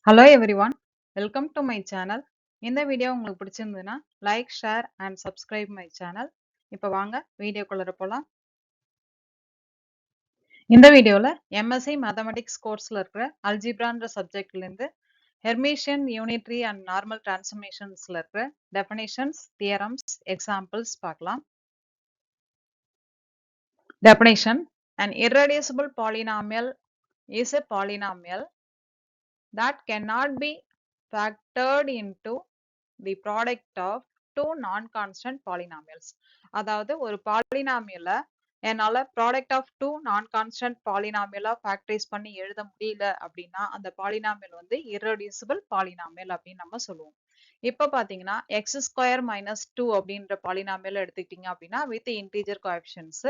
Hello everyone, welcome to my channel. இந்த video உங்களுக்கு பிடிச்சிருந்ததுன்னா like, share and subscribe my channel. இப்போ வாங்க வீடியோக்குள்ள போகலாம். இந்த வீடியோவில் எம்எஸ்சி மேத்தமெட்டிக்ஸ் கோர்ஸில் இருக்கிற அல்ஜிப்ரான்ற சப்ஜெக்ட்லேருந்து ஹெர்மிஷியன், யூனிட்ரி அண்ட் நார்மல் டிரான்ஸ்ஃபர்மேஷன்ஸில் இருக்கிற டெஃபினேஷன்ஸ், தியரம்ஸ், எக்ஸாம்பிள்ஸ் பார்க்கலாம். Definition: an irreducible polynomial is a polynomial that cannot be factored into the product of two non-constant polynomials. அதாவது ஒரு பாலினாமியல என்னால ப்ராடக்ட் ஆஃப் டூ நான் கான்ஸ்டன்ட் பாலினாமியலா ஃபேக்டரைஸ் பண்ணி எழுத முடியல அப்படின்னா அந்த பாலினாமியல் வந்து irreducible பாலினாமியல் அப்படின்னு நம்ம சொல்லுவோம். இப்ப பாத்தீங்கன்னா எக்ஸ் ஸ்கொயர் மைனஸ் டூ அப்படின்ற பாலினாமியல் எடுத்துக்கிட்டீங்க அப்படின்னா வித் இன்டீஜர் கோஎஃபிஷியன்ட்ஸ்.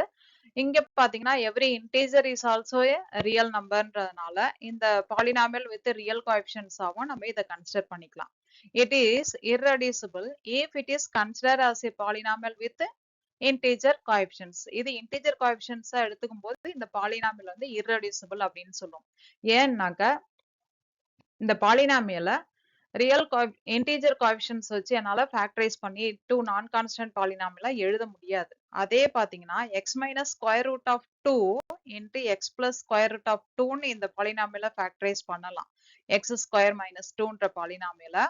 இங்க பாத்தீங்கன்னா every integer is also a real நம்பர்ன்றதுனால இந்த பாலினாமியல் வித் ரியல் கோஎஃபிஷியன்ட்ஸ் ஆகும் நம்ம இதை கன்சிடர் பண்ணிக்கலாம். It is irreducible if it is considered as a polynomial with integer coefficients. இது integer coefficients எடுத்துக்கும் போது இந்த பாலினாமியல் வந்து irreducible அப்படின்னு சொல்லுவோம். ஏன்னாக்க இந்த பாலினாமியலை ரியல் இன்டீஜர் கோஎஃபிஷியன்ட்ஸ் வச்சு என்னால ஃபேக்டரைஸ் பண்ணி டூ நான் கான்ஸ்டன்ட் பாலினாமியலா எழுத முடியாது. அதே பாத்தீங்கன்னா x minus square root of two into X plus square root of டூன்னு இந்த பாலினாமியலை ஃபேக்டரைஸ் பண்ணலாம். எக்ஸ் ஸ்கொயர் மைனஸ் டூன்ற பாலினாமியலை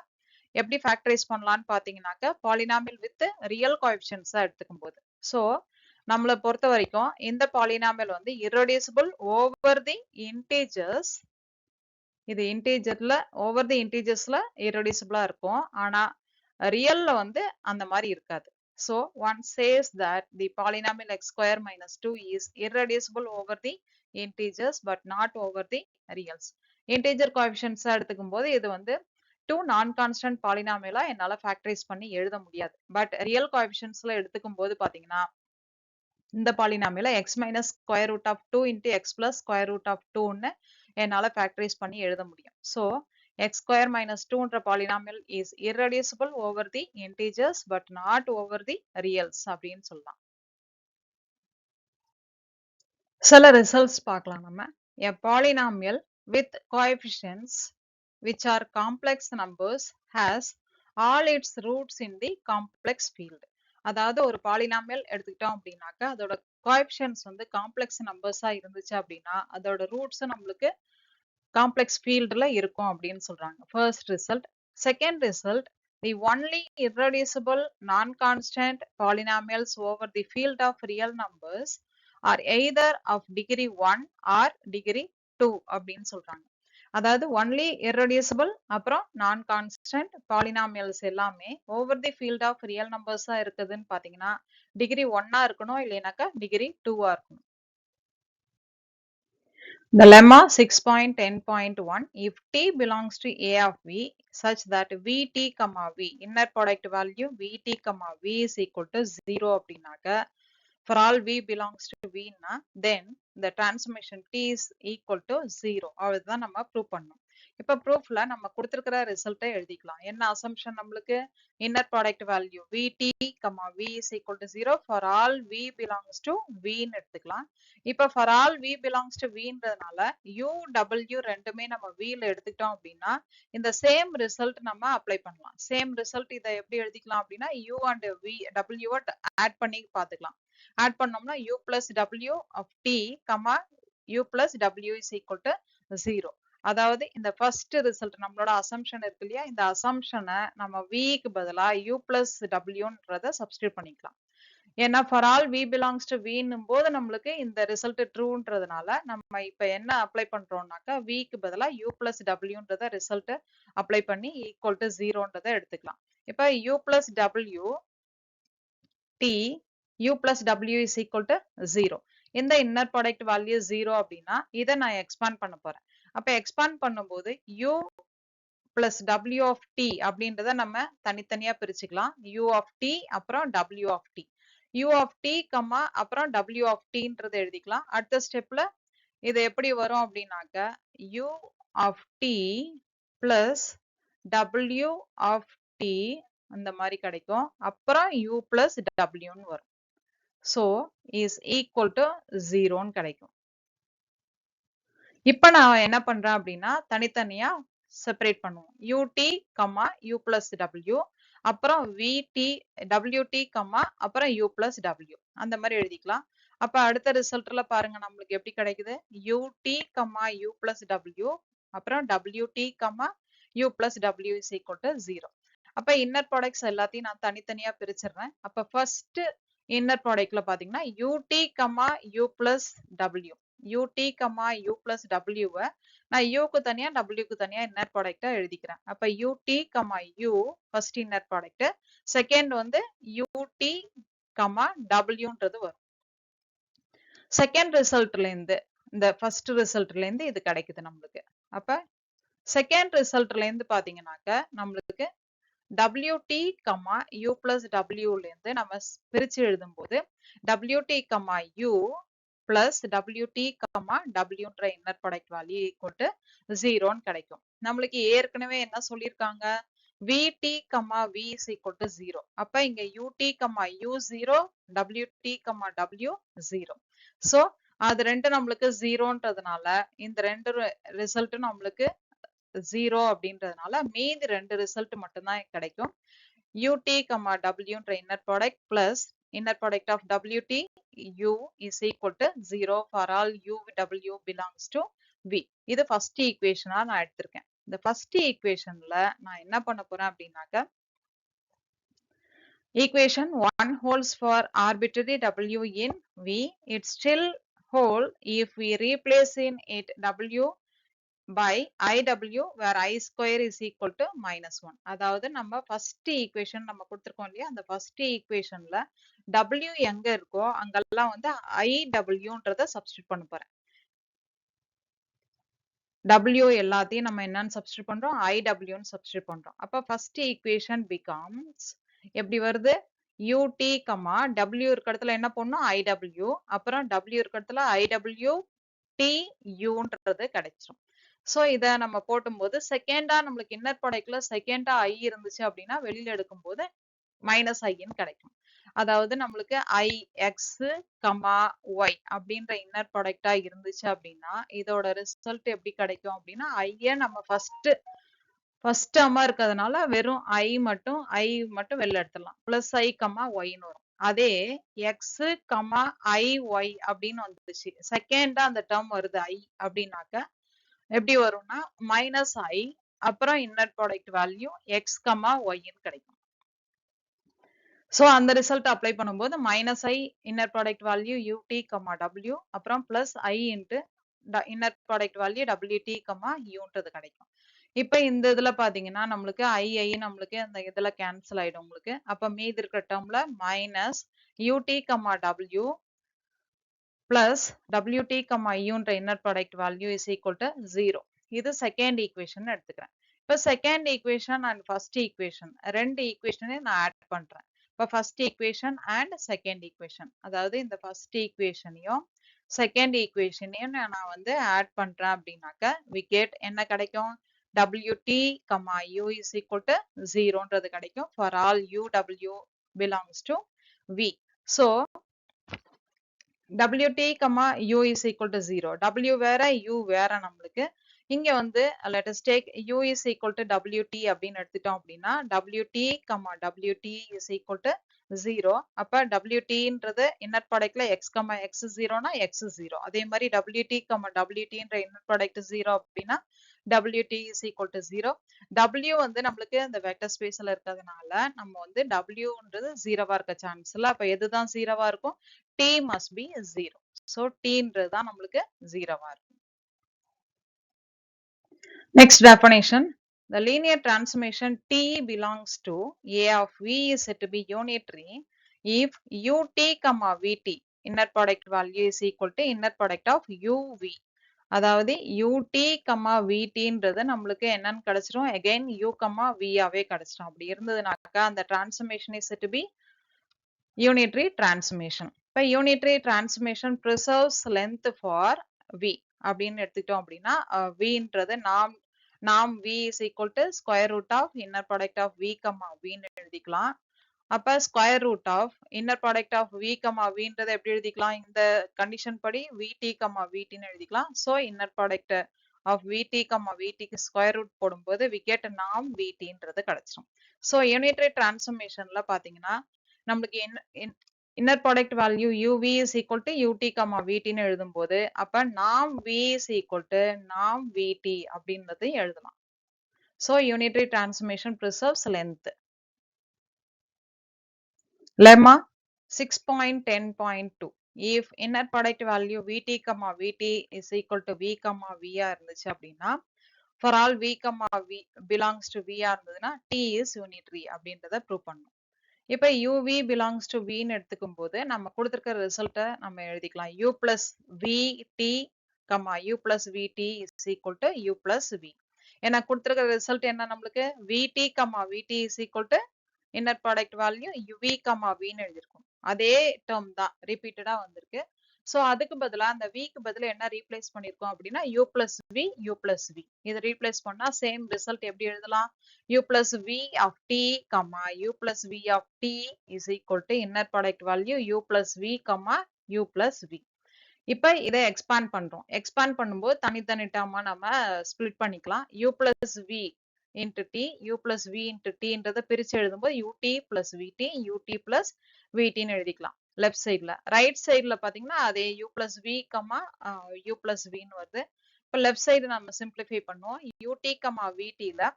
எப்படி ஃபேக்டரைஸ் பண்ணலாம்னு பாத்தீங்கன்னாக்க பாலினாமியல் வித் ரியல் கோஎஃபிஷியன்ட்ஸ் எடுத்துக்கும் போது. ஸோ நம்மளை பொறுத்த வரைக்கும் இந்த பாலினாமியல் வந்து irreducible ஓவர் தி இன்டீஜர்ஸ். இது இன்டீஜர்ல ஓவர் தி இன்டீஜர்ஸ்ல irreducible இருக்கும். ஆனா ரியல்ல வந்து அந்த மாதிரி இருக்காது. So one says that the polynomial x square minus 2 is irreducible over the integers but not over the reals. Integer coefficients எடுத்துக்கும் போது இது வந்து டூ நான் கான்ஸ்டன்ட் பாலினாமியலா என்னால ஃபேக்டரைஸ் பண்ணி எழுத முடியாது. பட் ரியல் கோஎஃபிஷியன்ட்ஸ்ல எடுத்துக்கும் போது பாத்தீங்கன்னா இந்த பாலினாமியல X minus square root of two into X plus square root of டூன்னு என்னால ஃபேக்டரைஸ் பண்ணி எழுத முடியும். ஸோ எக்ஸ் ஸ்கொயர் மைனஸ் டூன்ற polynomial is irreducible over the integers but not over the reals அப்படின்னு சொல்லலாம். சில ரிசல்ட்ஸ் பார்க்கலாம் நம்ம. A polynomial with coefficients which are complex numbers has all its roots in the complex field. அதாவது ஒரு polynomial எடுத்துக்கிட்டோம் அப்படின்னாக்க அதோட கோஎஃபிஷியன்ட்ஸ் வந்து காம்ப்ளெக்ஸ் நம்பர்ஸா இருந்துச்சு அப்படின்னா அதோட ரூட்ஸ் நம்மளுக்கு காம்ப்ளெக்ஸ் ஃபீல்ட்ல இருக்கும் அப்படின்னு சொல்றாங்க. First result. Second result, the only irreducible non-constant polynomials over the field of real numbers are either of degree 1 or degree 2 அப்படின்னு சொல்றாங்க. அதாவது ஒன்லி irreducible அப்புறம் நான் கான்ஸ்டன்ட் பாலினாமியல்ஸ் எல்லாமே over the field of real நம்பர்ஸா இருக்குதுன்னு பாத்தீங்கன்னா டிகிரி 1 இருக்கணும், இல்லைனாக்கா டிகிரி 2 இருக்கணும். The lemma 6.10.1, if t belongs to A of V such that Vt, V inner product value Vt, V is equal to 0 அப்படின்னாக்க for all V belongs to V na then the transformation T is equal to 0. அவ்வளவுதான் நம்ம prove பண்ணோம். இப்ப ப்ரூஃப்ல நம்ம கொடுத்திருக்கிற ரிசல்ட்டை எழுதிக்கலாம். என்ன அசம்ஷன் நம்மளுக்கு? Inner product value Vt, V is equal to 0 for all V belongs to V ன்னு எடுத்துக்கலாம். இப்ப for all V belongs to Vன்றதுனால U, W ரெண்டுமே நம்ம V ல எடுத்துக்கிட்டோம் அப்படின்னா இந்த சேம் ரிசல்ட் நம்ம அப்ளை பண்ணலாம். சேம் ரிசல்ட் இதை எப்படி எழுதிக்கலாம் அப்படின்னா U and V, W add பண்ணி பாத்துக்கலாம். ஆட் பண்ணோம்னா U plus W of T, U plus W is equal to 0. அதாவது இந்த ஃபர்ஸ்ட் ரிசல்ட் நம்மளோட அசம்ஷன் இருக்கு இல்லையா, இந்த அசம்ஷனை நம்ம விக்கு பதிலா U plus Wன்றத சப்ஸ்டிட்யூட் பண்ணிக்கலாம். ஏன்னா for all V belongs to Vன்னும் போது நம்மளுக்கு இந்த ரிசல்ட் ட்ரூன்றதுனால நம்ம இப்ப என்ன அப்ளை பண்றோம்னாக்கா விக்கு பதிலா U plus Wன்றத ரிசல்ட் அப்ளை பண்ணி ஈக்குவல் டு 0ன்றத எடுத்துக்கலாம். இப்ப U plus W T U plus W is equal to 0. இந்த இன்னர் ப்ராடக்ட் வேல்யூ 0 அப்படின்னா இதை நான் எக்ஸ்பாண்ட் பண்ண போறேன். அப்ப எக்ஸ்பாண்ட் பண்ணும்போது U plus W of T அப்படின்றத நம்ம தனித்தனியா பிரிச்சுக்கலாம். U of T அப்புறம் W of T. U of T, அப்புறம் W of Tன்றத எழுதிக்கலாம். அடுத்த ஸ்டெப்ல இது எப்படி வரும் அப்படின்னாக்க U of T plus W of T அந்த மாதிரி கிடைக்கும். அப்புறம் U plus Wன்னு வரும். So is equal to 0ன்னு கிடைக்கும். இப்ப நான் என்ன பண்றேன் அப்படின்னா தனித்தனியா செப்பரேட் பண்ணுவோம். ut, u plus w, அப்புறம் vt, wt, அப்புறம் u plus w. அந்த மாதிரி எழுதிக்கலாம். அப்ப அடுத்த ரிசல்ட்ல பாருங்க நம்மளுக்கு எப்படி கிடைக்குது? ut, u plus w, அப்புறம் wt, u plus w is equal to 0. அப்ப இன்னர் ப்ராடக்ட்ஸ் எல்லாத்தையும் நான் தனித்தனியா பிரிச்சிடுறேன். அப்ப ஃபர்ஸ்ட் இன்னர் ப்ராடக்ட்ல பாத்தீங்கன்னா ut, u plus w. ut, u plus w நான் u க்கு தனியா w க்கு தனியா இன்னர் ப்ராடக்ட்டா எழுதிக்கிறேன். அப்ப ut, u first inner product, second வந்து ut, wன்றது வரும். செகண்ட் ரிசல்ட்ல இருந்து இந்த ஃபர்ஸ்ட் ரிசல்ட்ல இருந்து இது கிடைக்குது நம்மளுக்கு. அப்ப செகண்ட் ரிசல்ட்ல இருந்து பாத்தீங்கன்னாக்க நம்மளுக்கு wt, u plus w ல இருந்து நம்ம பிரிச்சு எழுதும்போது wt, u plus wt, wன்ற inner product value equal to 0ன்னு கிடைக்கும். நம்மளுக்கு ஏற்கனவே என்ன சொல்லியிருக்காங்க? vt, v is equal to 0. அப்ப இங்க ut, u 0, wt, w 0. So அது ரெண்டு நம்மளுக்கு 0ன்றதுனால இந்த ரெண்டு ரிசல்ட் நம்மளுக்கு 0 அப்படின்றதுனால மீதி ரெண்டு ரிசல்ட் மட்டும்தான் கிடைக்கும். ut, wன்ற inner product plus inner product of wt, u is equal to 0 for all u, w belongs to v. இது ஃபர்ஸ்ட் ஈக்குவேஷனா நான் எடுத்திருக்கேன். இந்த ஃபர்ஸ்ட் ஈக்குவேஷன்ல நான் என்ன பண்ண போறேன் அப்படின்னாக்க equation 1 holds for arbitrary w in v. It still hold if we replace in it w by iw where I square is equal to -1. அதாவது நம்ம ஃபர்ஸ்ட் ஈக்குவேஷன் நம்ம கொடுத்திருக்கோம் இல்லையா, அந்த ஃபர்ஸ்ட் ஈக்குவேஷன்ல w எங்க இருக்கோ அங்கெல்லாம் வந்து iwன்றத சப்ஸ்டிட்யூட் பண்ண போறேன். w எல்லாத்தையும் நம்ம என்னன்னு சப்ஸ்டிட்யூட் பண்றோம்? iwன்னு சப்ஸ்டிட்யூட் பண்றோம். அப்ப ஃபர்ஸ்ட் ஈக்குவேஷன் becomes எப்படி வருது? ut, w இருக்க இடத்துல என்ன பண்ணணும்? iw, அப்புறம் w இருக்க இடத்துல iw t uன்றது கிடைச்சிரும். சோ இத நம்ம போடும்போது செகண்டா நம்மளுக்கு இன்னர் ப்ராடக்ட்ல செகண்டா i இருந்துச்சு அப்படின்னா வெளியில எடுக்கும்போது மைனஸ் ஐன்னு கிடைக்கும். அதாவது நம்மளுக்கு i, x, y அப்படின்ற இன்னர் ப்ராடக்டா இருந்துச்சு அப்படின்னா இதோட ரிசல்ட் எப்படி கிடைக்கும் அப்படின்னா ஐய நம்ம ஃபர்ஸ்ட் டேர்மா இருக்கிறதுனால வெறும் i மட்டும் வெளில எடுத்துடலாம். பிளஸ் i, yன்னு வரும். அதே x, i, y அப்படின்னு வந்துச்சு செகண்டா அந்த டேர்ம் வருது i அப்படின்னாக்க எப்படி வரும்னா மைனஸ் i அப்புறம் இன்னர் ப்ராடக்ட் வேல்யூ x, yன்னு கிடைக்கும். சோ அந்த ரிசல்ட் அப்ளை பண்ணும்போது minus i inner product value ut, w அப்புறம் plus i into inner product value wt, uன்றது கிடைக்கும். இப்ப இந்த இதுல பாத்தீங்கன்னா நம்மளுக்கு i நம்மளுக்கு அந்த இதுல கேன்சல் ஆயிடும் உங்களுக்கு. அப்ப மீதி இருக்கிற டேர்ம்ல minus ut, w plus wt, uன்ற inner product value is equal to 0. இது செகண்ட் ஈக்குவேஷன் எடுத்துக்கிறேன். இப்ப second equation and first equation ரெண்டு ஈக்குவேஷனையும் நான் ஆட் பண்றேன். இப்ப first equation and second equation, அதாவது இந்த ஃபர்ஸ்ட் ஈக்குவேஷனையும் செகண்ட் ஈக்குவேஷனையும் நான் வந்து ஆட் பண்றேன் அப்படின்னாக்க we get என்ன கிடைக்கும்? wt, u is equal to 0ன்றது கிடைக்கும் for all u, w belongs to v. So wt, u is equal to 0. w வேற u வேற நம்மளுக்கு. இங்க வந்து let us take u is equal to wt அப்படின்னு எடுத்துட்டோம் அப்படின்னா wt, wt is equal to 0. அப்ப wtன்றது இன்னர் ப்ராடக்ட்ல x, x 0னா x 0. அதே மாதிரி wt, wtன்ற இன்னர் ப்ராடக்ட் 0 அப்படின்னா wt is equal to 0. w வந்து நம்மளுக்கு இந்த வெக்டர் ஸ்பேஸ்ல இருக்கிறதுனால நம்ம வந்து wன்றது 0வா இருக்க சான்ஸ் இல்ல. அப்ப எதுதான் 0வா இருக்கும்? t must be 0. So tன்றது தான் நம்மளுக்கு 0வா இருக்கும். Next definition. The linear transformation T belongs to A of V is said to be unitary if ut, vt inner product value is equal to inner product of uv. அதாவது ut, vtன்றது நம்மளுக்கு என்னன்னு கிடைச்சிரும்? again u, v ஆவே கிடைச்சிரும். அப்படி இருந்ததுனாக்கா அந்த transformation is said to be unitary transformation. இப்ப unitary transformation preserves length for v அப்படின்னு எடுத்துக்கிட்டோம் அப்படின்னா vன்றது நாம் v is equal to square root of inner product of v, vன்னு எழுதிக்கலாம். அப்ப square root of inner product of v, vன்றதை எப்படி எழுதிக்கலாம்? இந்த கண்டிஷன் படி vt, vtன்னு எழுதிக்கலாம். So inner product of vt, vt க்கு ஸ்கொயர் ரூட் போடும்போது we get norm vtன்றது கிடைச்சிரும். ஸோ யூனிட்டரி டிரான்ஸ்ஃபர்மேஷன்ல பாத்தீங்கன்னா நம்மளுக்கு inner product value uv is equal to ut, vt ன்னு எழுதும்போது அப்ப norm v is equal to norm vt அப்படின்றது எழுதலாம். So unitary transformation preserves length. Lemma 6.10.2. If inner product value vt, vt is equal to v, v இருந்துச்சு அப்படின்னா for all v, v belongs to v இருந்ததுன்னா t is unitary அப்படின்றத prove பண்ணணும். இப்ப uv belongs to v ன்னு எடுத்துக்கும் போது நம்ம கொடுத்திருக்கிற ரிசல்ட்டை நம்ம எழுதிக்கலாம். u plus vt, u plus vt is equal to u plus v. ஏன்னா கொடுத்திருக்கிற ரிசல்ட் என்ன நம்மளுக்கு vt, vt is equal to inner product value uv, v ன்னு எழுதிருக்கும். அதே டேர்ம் தான் ரிப்பீட்டடா வந்திருக்கு. சோ அதுக்கு பதிலா அந்த v க்கு பதிலா என்ன ரீப்ளேஸ் பண்ணிருக்கோம் அப்படின்னா u plus v, u plus v. இதை ரீப்ளேஸ் பண்ணா சேம் ரிசல்ட் எப்படி எழுதலாம்? u plus v of t, u plus v of t is equal to inner product value u plus v, u plus v. இப்ப இதை expand பண்றோம். Expand பண்ணும்போது தனித்தனி டேர்மா நம்ம ஸ்பிளிட் பண்ணிக்கலாம். u plus v into t, u plus v into t ன்றதை பிரிச்சு எழுதும்போது ut plus vt, ut plus vt ன்னு எழுதிக்கலாம் லெஃப்ட் சைட்ல. ரைட் சைட்ல பாத்தீங்கன்னா அதே u plus v, u plus v ன்னு வருது. இப்ப லெஃப்ட் சைடு நம்ம சிம்பிளிஃபை பண்ணுவோம். ut, vt ல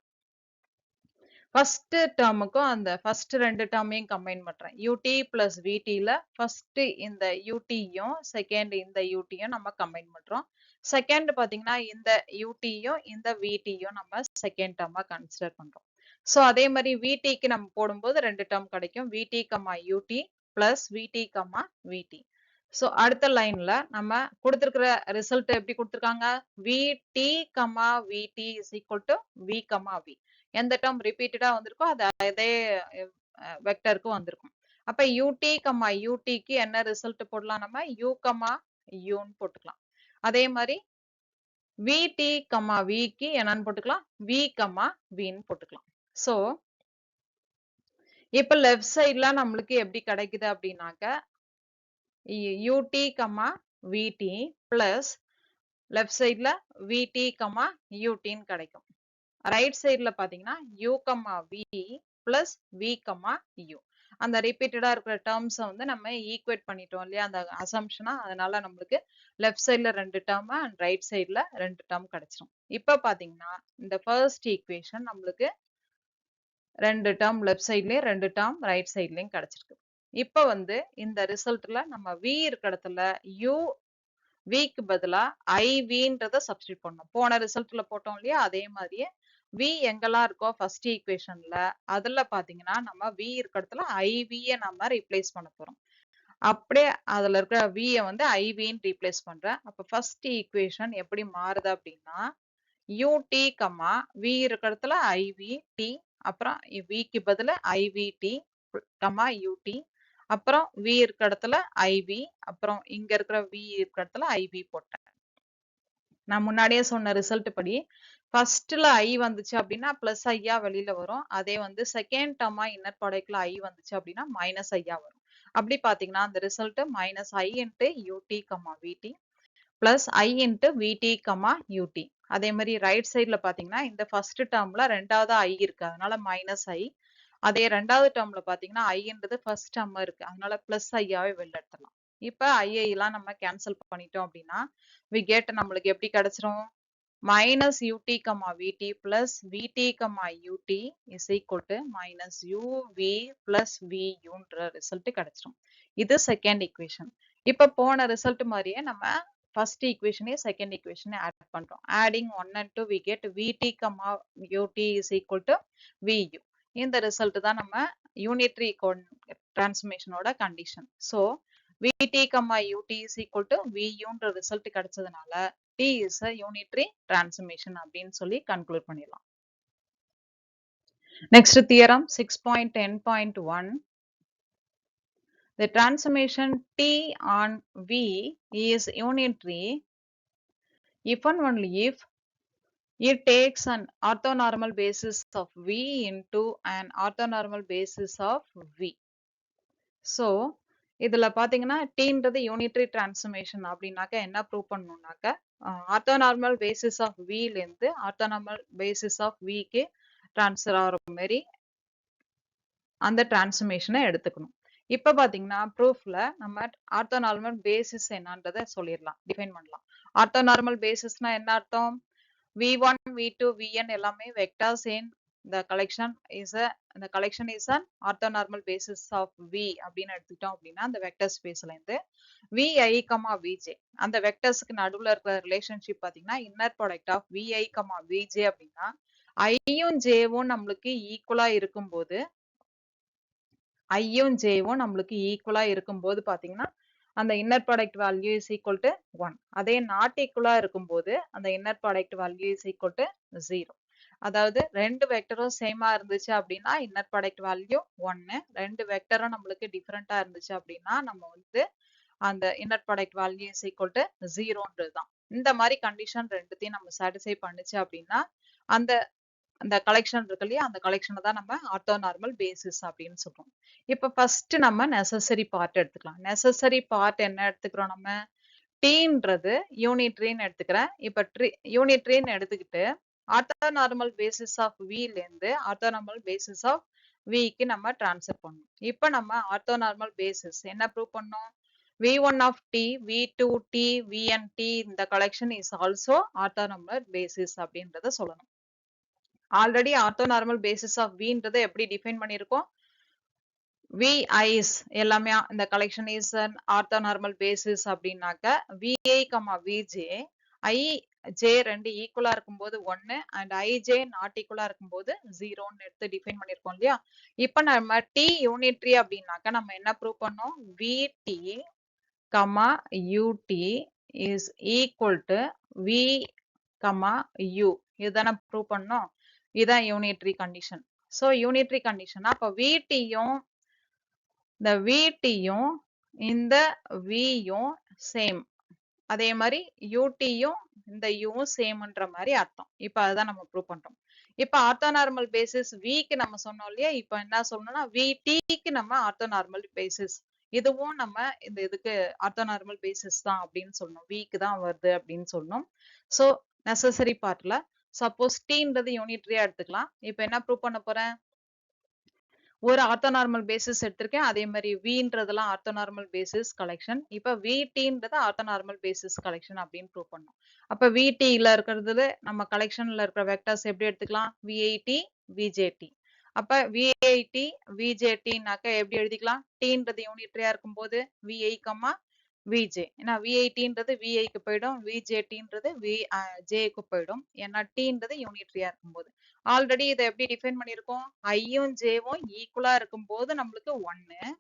ஃபர்ஸ்ட் டேர்முக்கும் அந்த ஃபர்ஸ்ட் ரெண்டு டேர்மையும் கம்பைன் பண்றேன். ut plus vt ல ஃபர்ஸ்ட் இந்த utயும் செகண்ட் இந்த utயும் நம்ம கம்பைன் பண்றோம். செகண்ட் பாத்தீங்கன்னா இந்த utயும் இந்த vtயும் நம்ம செகண்ட் டேர்மா கன்சிடர் பண்றோம். சோ அதே மாதிரி vt க்கு நம்ம போடும்போது ரெண்டு டேர்ம் கிடைக்கும். vt, ut plus vt, vt. So அடுத்த லைன்ல நம்ம கொடுத்திருக்கிற ரிசல்ட் எப்படி கொடுத்திருக்காங்க? vt, vt is equal to v, v. எந்த டேர்ம் ரிப்பீட்டடா வந்திருக்கோ அது அதே வெக்டருக்கு வந்திருக்கும். அப்ப ut, ut க்கு என்ன ரிசல்ட் போடலாம்? நம்ம u, u ன்னு போட்டுக்கலாம். அதே மாதிரி vt, v க்கு என்னன்னு போட்டுக்கலாம்? v, v ன்னு போட்டுக்கலாம். சோ இப்ப லெஃப்ட் சைட்ல நம்மளுக்கு எப்படி கிடைக்குது அப்படின்னாக்க ut, vt plus லெஃப்ட் சைட்ல vt, ut ன்னு கிடைக்கும். ரைட் சைட்ல பாத்தீங்கன்னா u, v plus v, u. அந்த ரிப்பீட்டடா இருக்கிற டேர்ம்ஸ் வந்து நம்ம ஈக்குவேட் பண்ணிட்டோம் இல்லையா அந்த அசம்ஷனா, அதனால நம்மளுக்கு லெஃப்ட் சைட்ல ரெண்டு டேர்ம் அண்ட் ரைட் சைட்ல ரெண்டு டேர்ம் கிடைச்சிரும். இப்ப பாத்தீங்கன்னா இந்த ஃபர்ஸ்ட் ஈக்குவேஷன் நம்மளுக்கு ரெண்டு டேர்ம் லெஃப்ட் சைட்லயும் ரெண்டு டேர்ம் ரைட் சைட்லயும் கிடைச்சிருக்கு. இப்ப வந்து இந்த ரிசல்ட்ல நம்ம v இருக்கிற இடத்துல u, v க்கு பதிலா ivன்றத சப்ஸ்டிட் பண்ணோம். போன ரிசல்ட்ல போட்டோம் இல்லையா அதே மாதிரியே v எங்கெல்லாம் இருக்கோ ஃபர்ஸ்ட் ஈக்குவேஷன்ல அதுல பாத்தீங்கன்னா நம்ம v இருக்கிற இடத்துல iv நம்ம ரீப்ளேஸ் பண்ண போறோம். அப்படியே அதுல இருக்கிற v வந்து iv ன்னு ரீப்ளேஸ் பண்றேன். அப்ப ஃபர்ஸ்ட் ஈக்குவேஷன் எப்படி மாறுது அப்படின்னா ut, v இருக்கிற இடத்துல iv t, அப்புறம் v க்கு பதிலா ivt, ut, அப்புறம் v இருக்கிற இடத்துல iv, அப்புறம் இங்க இருக்கிற v இருக்கிற இடத்துல iv போட்டேன். நான் முன்னாடியே சொன்ன ரிசல்ட் படி ஃபர்ஸ்ட்ல i வந்துச்சு அப்படின்னா பிளஸ் ஐயா வெளியில வரும். அதே வந்து செகண்ட் டேர்மா இன்னர் ப்ராடக்ட்ல i வந்துச்சு அப்படின்னா மைனஸ் ஐயா வரும். அப்படி பாத்தீங்கன்னா அந்த result minus i into ut, vt plus i into vt, ut. அதே மாதிரி ரைட் சைட்ல பாத்தீங்கன்னா இந்த ஃபர்ஸ்ட் டேர்ம்ல ரெண்டாவது i இருக்கு அதனால மைனஸ் i. அதே ரெண்டாவது டேர்ம்ல பாத்தீங்கன்னா iன்றது ஃபர்ஸ்ட் டேர்ம் இருக்கு அதனால பிளஸ் ஐயாவே வெளில எடுத்துடலாம். இப்ப ஐ எல்லாம் நம்ம கேன்சல் பண்ணிட்டோம் அப்படின்னா we get நம்மளுக்கு எப்படி கிடைச்சிரும்? minus ut, vt plus vt, ut is equal to minus uv plus vuன்ற ரிசல்ட் கிடைச்சிரும். இது செகண்ட் ஈக்குவேஷன். இப்ப போன ரிசல்ட் மாதிரியே நம்ம ஃபர்ஸ்ட் ஈக்குவேஷனே செகண்ட் ஈக்குவேஷனே ஆட் பண்றோம். adding 1 and 2 we get vt, ut is equal to vu. இந்த ரிசல்ட் தான் நம்ம யூனிட்டரி டிரான்ஸ்ஃபர்மேஷனோட condition. So vt, ut is equal to vuன்ற ரிசல்ட் கிடைச்சதுனால t is a unitary transformation அப்படின்னு சொல்லி கன்க்ளூட் பண்ணிடலாம். Next theorem 6.10.1. The transformation t on v is unitary if and only if it takes an orthonormal basis of v into an orthonormal basis of v. So இதுல பாத்தீங்கன்னா tன்றது unitary transformation அப்படின்னாக்க என்ன prove பண்ணணும்னாக்க orthonormal basis of வில இருந்து orthonormal basis of விக்கு transfer ஆகிற மாதிரி அந்த டிரான்ஸ்ஃபர்மேஷனை எடுத்துக்கணும். இப்ப பாத்தீங்கன்னா ப்ரூஃப்ல நம்ம ஆர்த்தோனார்மல் பேசிஸ் என்னன்றதை சொல்லிடலாம், டிஃபைன் பண்ணலாம். ஆர்த்தோனார்மல் பேசிஸ்னா என்ன அர்த்தம்? v1 v2 vn எல்லாமே vectors in the collection is an orthonormal basis of v அப்படின்னு எடுத்துக்கிட்டோம் அப்படின்னா அந்த வெக்டர் ஸ்பேஸ்ல இருந்து vi, vj அந்த வெக்டர்ஸ்க்கு நடுவுல இருக்கிற ரிலேஷன்ஷிப் பாத்தீங்கன்னா inner product of vi, vj அப்படின்னா ஐயும் ஜேவும் நம்மளுக்கு ஈக்குவலா இருக்கும்போது ஐயும் ஜேவும் நம்மளுக்கு ஈக்குவலா இருக்கும்போது பாத்தீங்கன்னா அந்த inner product value is equal to 1. அதே நாட் ஈக்குவலா இருக்கும்போது அந்த inner product value is equal to 0. அதாவது ரெண்டு வெக்டரும் சேமா இருந்துச்சு அப்படின்னா இன்னர் ப்ராடக்ட் வேல்யூ 1. ரெண்டு வெக்டரும் நம்மளுக்கு டிஃபரெண்டா இருந்துச்சு அப்படின்னா நம்ம வந்து அந்த inner product value is equal to 0ன்றது தான். இந்த மாதிரி கண்டிஷன் ரெண்டுத்தையும் நம்ம சாட்டிஸ்ஃபை பண்ணுச்சு அப்படின்னா அந்த அந்த கலெக்ஷன் இருக்கு இல்லையா, அந்த கலெக்ஷனை தான் நம்ம ஆர்த்தோனார்மல் பேசிஸ் அப்படின்னு சொல்றோம். இப்ப ஃபர்ஸ்ட் நம்ம நெசசரி பார்ட் எடுத்துக்கலாம். நெசசரி பார்ட் என்ன எடுத்துக்கிறோம் நம்ம? டீன்றது யூனிட்ரின்னு எடுத்துக்கிறேன். இப்ப யூனிட்ரின்னு எடுத்துக்கிட்டு ஆர்த்தோனார்மல் பேசிஸ் ஆஃப் வில இருந்து ஆர்த்தோனார்மல் பேசிஸ் ஆஃப் விக்கு நம்ம டிரான்ஸ்ஃபர் பண்ணணும். இப்ப நம்ம ஆர்த்தோனார்மல் பேசிஸ் என்ன ப்ரூவ் பண்ணோம்? v1 of t, v2 t, vn t இந்த collection is also orthonormal basis அப்படின்றத சொல்லணும். ஆல்ரெடி ஆர்த்தோனார்மல் பேசிஸ் ஆஃப் வின்றதை எப்படி டிஃபைன் பண்ணியிருக்கோம்? vi எல்லாமே இந்த collection is an orthonormal basis அப்படின்னாக்க vi, vj i j ரெண்டு ஈக்குவலா இருக்கும்போது 1 அண்ட் ij நாட் ஈக்குவலா இருக்கும்போது 0ன்னு எடுத்து டிஃபைன் பண்ணிருக்கோம் இல்லையா? இப்ப நம்ம t யூனிட்ரி அப்படின்னாக்க நம்ம என்ன ப்ரூவ் பண்ணோம்? vt, ut is equal to v, u இதுதானே ப்ரூவ் பண்ணோம். இதான் unitary condition. So unitary condition அப்ப vtயும் இந்த vtயும் இந்த vயும் சேம், அதே மாதிரி utயும் இந்த uவும் சேம்ன்ற மாதிரி அர்த்தம். இப்ப அதுதான் நம்ம ப்ரூவ் பண்றோம். இப்ப ஆர்த்தோனார்மல் பேசிஸ் விக்கு நம்ம சொன்னோம் இல்லையா? இப்ப என்ன சொல்லணும்னா vtக்கு நம்ம ஆர்த்தோனார்மல் பேசிஸ், இதுவும் நம்ம இந்த இதுக்கு ஆர்த்தோனார்மல் பேசிஸ் தான் அப்படின்னு சொல்லணும். விக்கு தான் வருது அப்படின்னு சொல்லணும். சோ நெசசரி பார்ட்ல சப்போஸ் டீன்றது யூனிட்ரியா எடுத்துக்கலாம். இப்ப என்ன ப்ரூவ் பண்ண போறேன்? ஒரு ஆர்த்தோனார்மல் பேசிஸ் எடுத்திருக்கேன். அதே மாதிரி வின்றதெல்லாம் ஆர்த்தோனார்மல் பேசிஸ் கலெக்ஷன். இப்ப vtன்றது ஆர்த்தோனார்மல் பேசிஸ் கலெக்ஷன் அப்படின்னு ப்ரூவ் பண்ணோம். அப்ப vtல இருக்கிறது நம்ம கலெக்ஷன்ல இருக்கிற வெக்டர்ஸ் எப்படி எடுத்துக்கலாம்? vit, vjt. அப்ப vit, vjtனாக்க எப்படி எழுதிக்கலாம்? tன்றது யூனிட்ரியா இருக்கும்போது vi, vj. ஏன்னா vitன்றது viக்கு போயிடும், vjtன்றது jக்கு போயிடும். ஏன்னா tன்றது யூனிட்ரியா இருக்கும்போது. ஆல்ரெடி இதை எப்படி டிஃபைன் பண்ணிருக்கோம்? ஐயும் ஜேவும் ஈக்குவலா இருக்கும்போது நம்மளுக்கு 1,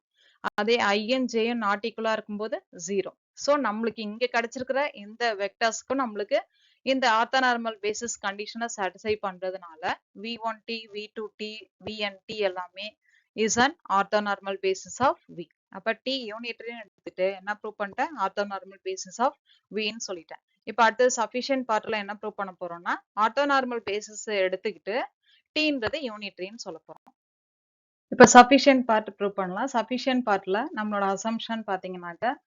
அதே ஐயும் ஜேயும் நாட் ஈக்குவலா இருக்கும்போது 0. சோ நம்மளுக்கு இங்க கிடைச்சிருக்கிற இந்த வெக்டர்ஸ்க்கும் நம்மளுக்கு இந்த ஆர்த்தோனார்மல் பேசிஸ் கண்டிஷனை சாட்டிஸ்ஃபை பண்றதுனால v1t, v2t, vnt எல்லாமே is an orthonormal basis of v. அப்ப t யூனிட்ரின்னு எடுத்துட்டு என்ன ப்ரூவ் பண்ணிட்டேன்? ஆர்த்தோனார்மல் பேசிஸ் ஆஃப் வின்னு சொல்லிட்டேன். இப்ப அடுத்து சஃபிஷியன்ட் பார்ட்ல என்ன ப்ரூவ் பண்ண போறோம்னா ஆர்த்தோனார்மல் பேசிஸ் எடுத்துக்கிட்டு டீன்றது யூனிட்ரின்னு சொல்ல போறோம். இப்ப சஃபிஷியன்ட் பார்ட் ப்ரூவ் பண்ணலாம். சஃபிஷியன்ட் பார்ட்ல நம்மளோட அசம்ஷன் பாத்தீங்கன்னாக்க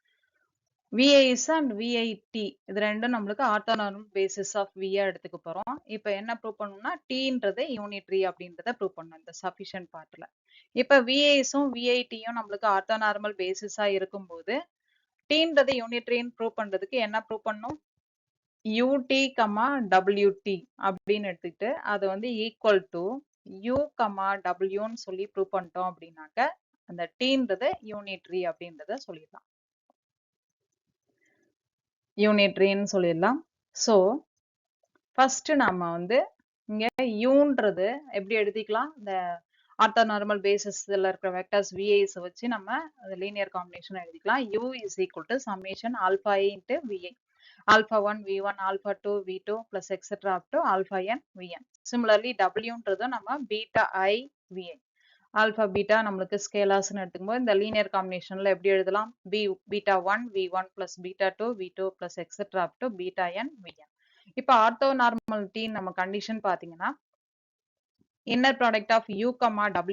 VIS and VIT இது ரெண்டும் நம்மளுக்கு ஆர்த்தோனார்மல் பேசிஸ் ஆஃப் V எடுத்துக்க போறோம். இப்ப என்ன ப்ரூவ் பண்ணணும்னா டீன்றது யூனிட்ரி அப்படின்றத ப்ரூவ் பண்ணணும் இந்த சஃபிஷியன்ட் பார்ட்ல. இப்ப VISம் VITயும் நம்மளுக்கு ஆர்த்தோனார்மல் பேசிஸா இருக்கும்போது டீன்றது யூனிட்ரின்னு ப்ரூவ் பண்றதுக்கு என்ன ப்ரூவ் பண்ணணும்? ut, wt அப்படின்னு எடுத்துக்கிட்டு அது வந்து ஈக்குவல் டு u, wன்னு சொல்லி ப்ரூவ் பண்ணிட்டோம் அப்படின்னாக்க அந்த டீன்றது யூனிட்ரி அப்படின்றத சொல்லிடலாம். யூனிட்ரின்னு சொல்லிடலாம். சோ ஃபர்ஸ்ட் நாம வந்து இங்க யூன்றது எப்படி எழுதிக்கலாம்? இந்த ஆர்த்தோனார்மல் பேசிஸ்ல இருக்கிற வெக்டர்ஸ் VIs வச்சு நம்ம லீனியர் காம்பினேஷன் எழுதிக்கலாம். u is equal to summation alpha i into vi. alpha 1 v1, alpha 2 v2 plus etc up to alpha n vn. Similarly wன்றது நம்ம beta i vi. Alpha beta நம்மளுக்கு ஸ்கேலார்ஸ்னு எடுத்துக்கும்போது இந்த linear காம்பினேஷன்ல எப்படி எழுதலாம்? Beta 1 v1 plus beta 2 v2 plus etcetera up to beta n vn. இப்போ ஆர்த்தோனார்மாலிட்டி நம்ம condition பாத்தீங்கன்னா inner product of u,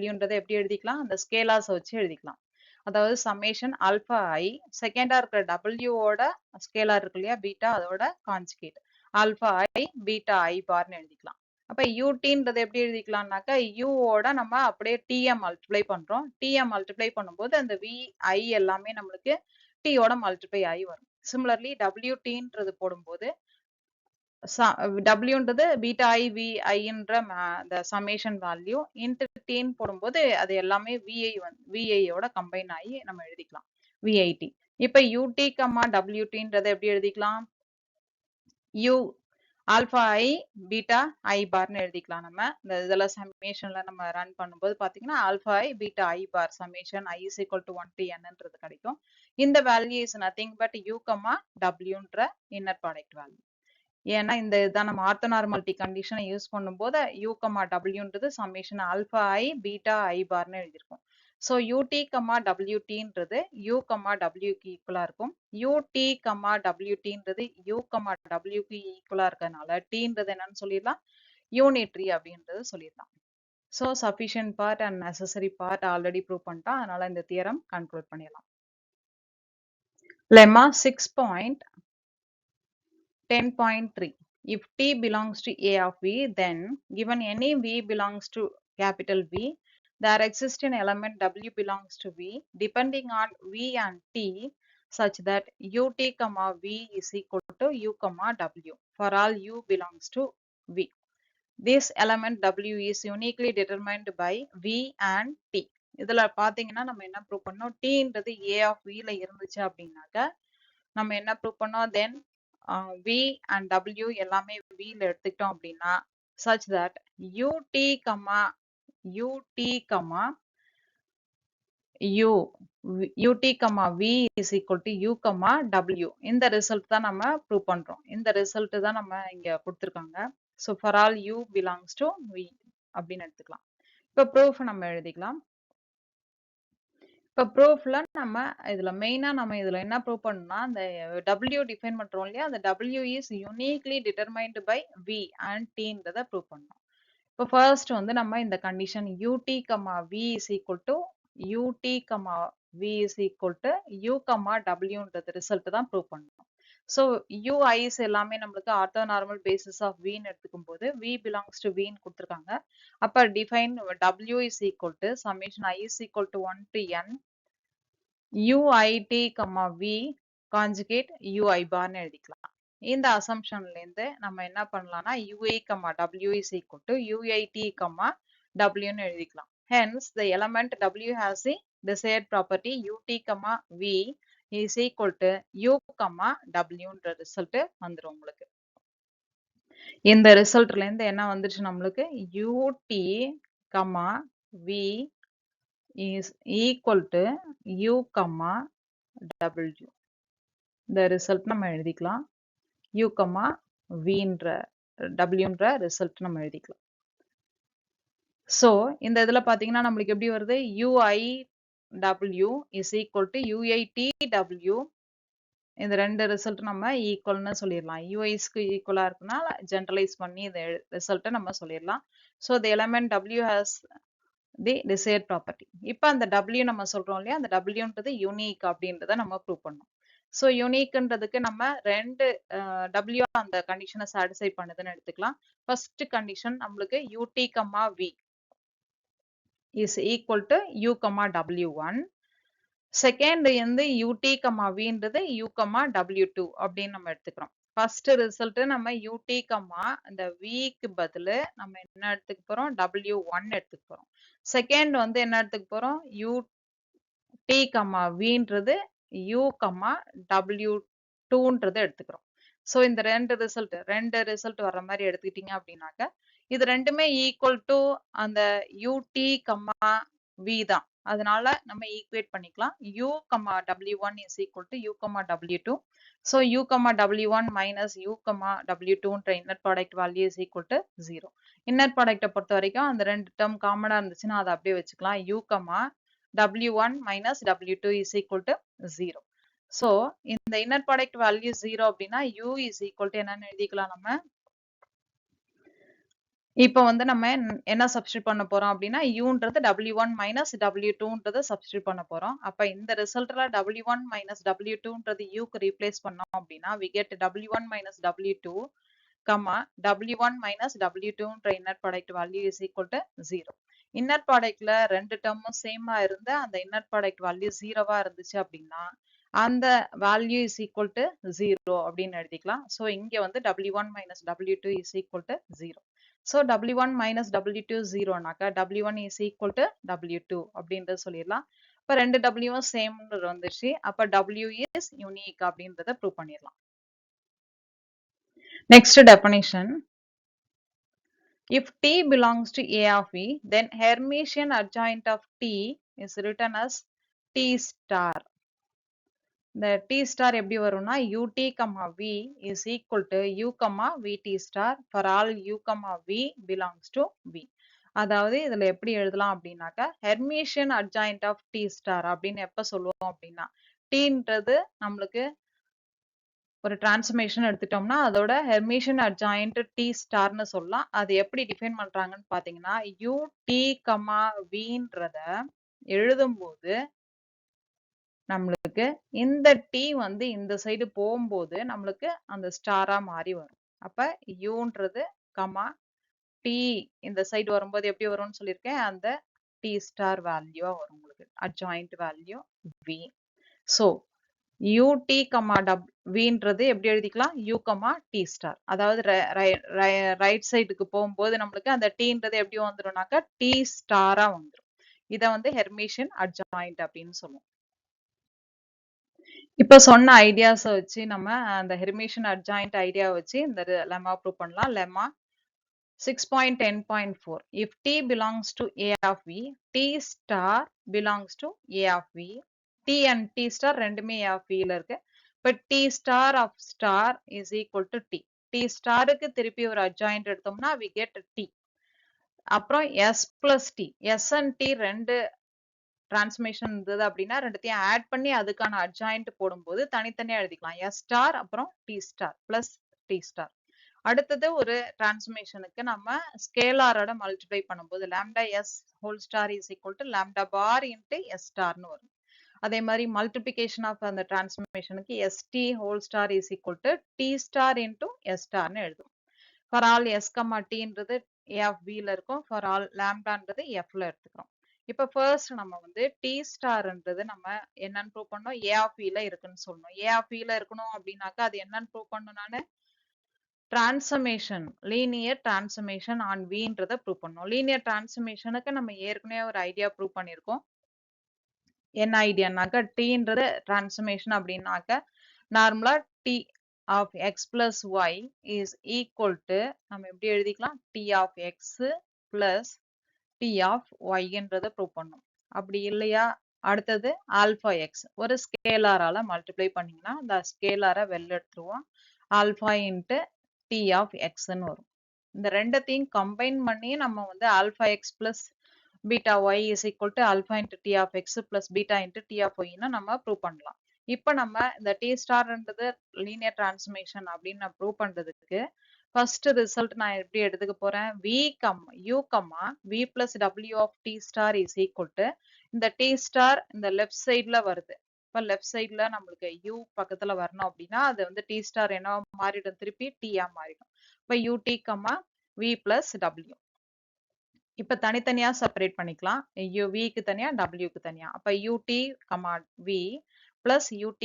wன்றதை எப்படி எழுதிக்கலாம்? அந்த ஸ்கேலார்ஸ் வச்சு எழுதிக்கலாம். அதாவது சம்மேஷன் ஆல்பா ஐ செகண்டா இருக்கிற டபிள்யூவோட ஸ்கேலார் இருக்கு இல்லையா பீட்டா அதோட conjugate alpha i beta i பார்னு எழுதிக்கலாம். அப்ப யூடின்றது எப்படி எழுதிக்கலாம்னாக்கா யூவோட நம்ம அப்படியே டிஎம் மல்டிப்ளை பண்றோம். டிஎம் மல்டிப்ளை பண்ணும்போது அந்த வி ஐ எல்லாமே நம்மளுக்கு டியோட மல்டிப்ளை ஆகி வரும். சிமிலர்லி டபிள்யூடின்றது போடும்போது டபிள்யூன்றது பீட்டா ஐ வி ஐன்ற அந்த சமேஷன் வேல்யூ இன்ட்டு டீன் போடும்போது அது எல்லாமே விஐயோட கம்பைன் ஆகி நம்ம எழுதிக்கலாம் விஐடி. இப்ப யூடி கமா டபிள்யூடின்றதை எப்படி எழுதிக்கலாம்? U alpha i beta i பார்னு எழுதிக்கலாம். நம்ம இந்த இதெல்லாம் சமேஷன்ல நம்ம ரன் பண்ணும்போது பாத்தீங்கன்னா alpha i beta i bar summation i is equal to 1 to nன்றது கிடைக்கும். இந்த value is nothing but u comma டபிள்யூன்ற இன்னர் ப்ராடக்ட் வேல்யூ. ஏன்னா இந்த இதான் நம்ம ஆர்த்தோனார்மாலிட்டி கண்டிஷனை யூஸ் பண்ணும்போது யூ கமா டபிள்யூன்றது summation alpha i beta i பார்னு எழுதியிருக்கும். ஸோ யூடி கமா டபிள்யூடின்றது யூ கமா டபிள்யூக்கு ஈக்குவலா இருக்கும். யூடி கமா டபிள்யூடின்றது யூ கமா டபிள்யூக்கு ஈக்குவலா இருக்கிறதுனால டீன்றது என்னன்னு சொல்லிடலாம் யூனிட்ரி அப்படின்றது சொல்லிடலாம். So sufficient part and necessary part already prove பண்ணிட்டோம். அதனால இந்த தியரம் கன்க்ளூட் பண்ணிடலாம். Lemma 6.10.3 If T belongs to A of V, then given any V belongs to capital V, there exists an element W belongs to V depending on V and T such that UT, V is equal to U, W for all U belongs to V. This element W is uniquely determined by V and T. இதுல பாத்தீங்கன்னா நம்ம என்ன prove பண்ணோம்? Tன்றது A of V ல இருந்துச்சு அப்படின்னாக்க நம்ம என்ன ப்ரூவ் பண்ணோம்? தென் V and W எல்லாமே V ல எடுத்துக்கிட்டோம் அப்படின்னா such that UT, V is equal to U, W. இந்த ரிசல்ட் தான் நம்ம ப்ரூவ் பண்றோம். இந்த ரிசல்ட் தான் நம்ம இங்க கொடுத்திருக்காங்க. So for all U belongs to V அப்படின்னு எடுத்துக்கலாம். இப்ப ப்ரூஃப் நம்ம எழுதிக்கலாம். இப்ப ப்ரூஃப்ல நம்ம இதுல மெயினா நம்ம இதுல என்ன ப்ரூவ் பண்ணணும்னா அந்த W டிஃபைன் பண்றோம் இல்லையா அந்த W is uniquely determined by V and Tன்றத ப்ரூவ் பண்ணணும். இப்போ ஃபர்ஸ்ட் வந்து நம்ம இந்த condition UT, V is equal to UT, V is equal to U, Wன்றது ரிசல்ட் தான் ப்ரூவ் பண்ணணும். ஸோ UIs எல்லாமே நம்மளுக்கு ஆர்த்தோனார்மல் பேசிஸ் ஆஃப் Vன்னு எடுத்துக்கும் போது V belongs to Vன்னு கொடுத்துருக்காங்க. அப்ப define W is equal to summation I is equal to 1 to N UIT, V conjugate UI பார்னு எழுதிக்கலாம். இந்த அசம்ஷன்ல இருந்து நம்ம என்ன பண்ணலாம்னா UI, W is equal to UIT, Wன்னு எழுதிக்கலாம். Hence the element W has the desired property UT, V is equal to U, Wன்ற result வந்துரும் உங்களுக்கு. இந்த ரிசல்ட்ல இருந்து என்ன வந்துருச்சு நம்மளுக்கு UT, V is equal to U, W. இந்த ரிசல்ட் நம்ம எழுதிக்கலாம். U, Vன்ற Wன்ற ரிசல்ட் நம்ம எழுதிக்கலாம். ஸோ இந்த இதுல பாத்தீங்கன்னா நம்மளுக்கு எப்படி வருது UIW is equal to UITW. இந்த ரெண்டு ரிசல்ட் நம்ம ஈக்குவல்னு சொல்லிடலாம். UIஸ்க்கு ஈக்குவலா இருக்குனால ஜெனரலைஸ் பண்ணி இந்த ரிசல்ட்டை நம்ம சொல்லிடலாம். So the element W has the desired property. இப்போ அந்த W நம்ம சொல்றோம் இல்லையா அந்த Wன்றது யூனிக் அப்படின்றத நம்ம ப்ரூவ் பண்ணோம். ஸோ யூனிக்ன்றதுக்கு நம்ம ரெண்டு W அந்த கண்டிஷனை சாட்டிஸ்ஃபை பண்ணுதுன்னு எடுத்துக்கலாம். ஃபர்ஸ்ட் கண்டிஷன் நம்மளுக்கு UT, V is equal to U, W1. Second வந்து UT, Vன்றது U, W2 அப்படின்னு நம்ம எடுத்துக்கிறோம். ஃபர்ஸ்ட் ரிசல்ட் நம்ம UT, இந்த Vக்கு பதிலு நம்ம என்ன எடுத்துக்க போறோம் W1 எடுத்துக்க போறோம். செகண்ட் வந்து என்ன எடுத்துக்க போறோம் UT, Vன்றது U, W2ன்றது எடுத்துக்கிறோம். ஸோ இந்த ரெண்டு ரிசல்ட் வர்ற மாதிரி எடுத்துக்கிட்டீங்க அப்படின்னாக்க இது ரெண்டுமே ஈக்குவல் டு அந்த UT, V தான். அதனால நம்ம ஈக்குவேட் பண்ணிக்கலாம். U, W1 is equal to U, W2. So U, W1 minus U, W2ன்ற inner product value is equal to 0. Inner ப்ராடக்ட்டை பொறுத்த வரைக்கும் அந்த ரெண்டு டேர்ம் காமனா இருந்துச்சுன்னா அதை அப்படியே வச்சுக்கலாம். U, W1 minus W2 is equal to 0. So இந்த இன்னர் ப்ராடக்ட் வேல்யூ 0 அப்படின்னா U is equal to என்னன்னு எழுதிக்கலாம் நம்ம இப்ப வந்து நம்ம என்ன சப்ஸ்டிட்யூட் பண்ண போறோம் அப்படின்னா யூன்றது W1 மைனஸ் W2ன்றத சப்ஸ்டிட்யூட் பண்ண போறோம். அப்ப இந்த ரிசல்ட்ல W1 மைனஸ் W2ன்றது யூக்கு ரீப்ளேஸ் பண்ணோம் அப்படின்னா we get W1 minus W2, W1 minus W2ன்ற inner product value is equal to 0. Inner ப்ராடக்ட்ல ரெண்டு டேர்மும் சேமா இருந்து அந்த இன்னர் ப்ராடக்ட் வேல்யூ 0வா இருந்துச்சு அப்படின்னா அந்த வேல்யூ இஸ் ஈக்குவல் டு 0 அப்படின்னு எழுதிக்கலாம். ஸோ இங்க வந்து W1 minus W2 is equal to 0. So W1 minus W2 0னாக்கா W1 is equal to W2 அப்படின்றது சொல்லிடலாம். இப்ப ரெண்டு Wவும் சேம் வந்துருச்சு. அப்ப W is unique அப்படின்றத ப்ரூவ் பண்ணிடலாம். Next definition. If T belongs to A of V, then Hermitian adjoint of T is written as T star. இந்த T star எப்படி வரும்னா UT, V is equal to U, VT star for all U, V belongs to V. அதாவது இதுல எப்படி எழுதலாம் அப்படின்னாக்கா ஹெர்மிஷியன் adjoint of T star அப்படின்னு எப்ப சொல்லுவோம் அப்படின்னா Tன்றது நம்மளுக்கு ஒரு டிரான்ஸ்ஃபர்மேஷன் எடுத்துட்டோம்னா அதோட ஹெர்மிஷியன் அட்ஜாயிண்ட் T starன்னு சொல்லலாம். அது எப்படி டிஃபைன் பண்றாங்கன்னு பாத்தீங்கன்னா UT, Vன்றத எழுதும்போது நம்மளுக்கு இந்த T வந்து இந்த சைடு போகும்போது நம்மளுக்கு அந்த ஸ்டாரா மாறி வரும். அப்ப யூன்றது T இந்த சைடு வரும்போது எப்படி வரும்னு சொல்லியிருக்கேன் அந்த T star வேல்யூவா வரும் உங்களுக்கு adjoint value V. So UT, Vன்றது எப்படி எழுதிக்கலாம் U, T star. அதாவது ரைட் சைடுக்கு போகும்போது நம்மளுக்கு அந்த Tன்றது எப்படி வந்துரும்னாக்கா T ஸ்டாரா வந்துடும். இதை வந்து ஹெர்மிஷியன் அட்ஜாயிண்ட் அப்படின்னு சொல்லுவோம். இப்ப சொன்ன ஐடியாஸ வச்சு நம்ம அந்த ஹெர்மிஷியன் அட்ஜாயிண்ட் ஐடியா வச்சு இந்த லெம்மா ப்ரூவ் பண்ணலாம். Lemma 6.10.4 if T belongs to A of V, T star belongs to A of V. T and T star ரெண்டுமே A of V ல இருக்கு. But T star of star is equal to T. T starக்கு திருப்பி ஒரு adjoint எடுத்தோம்னா we get T. அப்புறம் S plus T. S and T ரெண்டு transformation இருந்தது அப்படின்னா ரெண்டுத்தையும் ஆட் பண்ணி அதுக்கான அட்ஜாயிண்ட் போடும்போது தனித்தனியா எழுதிக்கலாம். S star அப்புறம் T star plus T star. அடுத்தது ஒரு டிரான்ஸ்ஃபர்மேஷனுக்கு நம்ம ஸ்கேலாரோட மல்டிப்ளை பண்ணும்போது lambda S whole star is equal to lambda bar into S starன்னு வரும். அதே மாதிரி மல்டிப்ளிகேஷன் ஆஃப் அந்த டிரான்ஸ்ஃபர்மேஷனுக்கு ST whole star is equal to T star into S starன்னு எழுதும். For all S, Tன்றது A of V ல இருக்கும். ஃபார் ஆல் lambdaன்றது F ல எடுத்துக்கிறோம். இப்ப ஃபர்ஸ்ட் நம்ம வந்து T starன்றது நம்ம என்னன்னு ப்ரூவ் பண்ணோம் A of V ல இருக்குன்னு சொல்லணும். A of V ல இருக்கணும் அப்படின்னாக்கா அது என்னன்னு ப்ரூவ் பண்ணணும் நானு டிரான்ஸ்ஃபர்மேஷன் லீனியர் டிரான்ஸ்ஃபர்மேஷன் ஆன் Vன்றத ப்ரூவ் பண்ணோம். லீனியர் டிரான்ஸ்ஃபர்மேஷனுக்கு நம்ம ஏற்கனவே ஒரு ஐடியா ப்ரூவ் பண்ணியிருக்கோம். என்ன ஐடியானாக்கா Tன்றது டிரான்ஸ்ஃபர்மேஷன் அப்படின்னாக்க நார்மலா T of x plus y is equal to நம்ம எப்படி எழுதிக்கலாம் T of x plus T of y என்றதை ப்ரூவ் பண்ணோம். அப்படி இல்லையா அடுத்தது ஆல்பா எக்ஸ் ஒரு ஸ்கேலாரால மல்டிப்ளை பண்ணீங்கன்னா அந்த ஸ்கேலாரை வெளில எடுத்துருவோம். ஆல்பா இன்ட்டு T of xன்னு வரும். இந்த ரெண்டத்தையும் கம்பைன் பண்ணி நம்ம வந்து alpha x plus beta y is equal to alpha into T of x plus beta into T of y நம்ம ப்ரூவ் பண்ணலாம். இப்ப நம்ம இந்த T ஸ்டார்ன்றது லீனியர் டிரான்ஸ்ஃபர்மேஷன் அப்படின்னு நான் ப்ரூவ் பண்றதுக்கு ஃபர்ஸ்ட் ரிசல்ட் நான் எப்படி எடுத்துக்க போறேன் U, V plus W of T star is equal to இந்த T star இந்த லெஃப்ட் சைட்ல வருது. இப்ப லெஃப்ட் சைட்ல நம்மளுக்கு U பக்கத்துல வரணும் அப்படின்னா அது வந்து T star என்ன மாறிடும் திருப்பி T ஆ மாறிடும். இப்ப UT, V plus W. இப்ப தனித்தனியா செப்பரேட் பண்ணிக்கலாம். V க்கு தனியா W க்கு தனியா. அப்ப UT, V plus UT,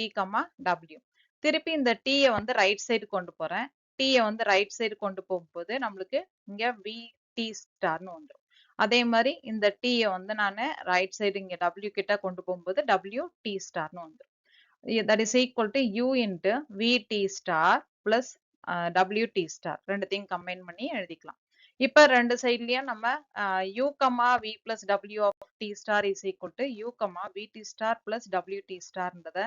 W. திருப்பி இந்த T வந்து ரைட் சைடு கொண்டு போறேன். T வந்து ரைட் சைடு கொண்டு போகும்போது நம்மளுக்கு இங்க VT ஸ்டார்னு வந்துடும். அதே மாதிரி இந்த T வந்து நான் ரைட் சைடு இங்க W கிட்ட கொண்டு போகும்போது WT ஸ்டார்னு வந்துடும். that is equal to U into VT star plus WT star ரெண்டுத்தையும் கம்பைன் பண்ணி எழுதிக்கலாம். இப்ப ரெண்டு சைட்லயும் நம்ம U, V plus W of T star is equal to U, VT star plus WT starன்றத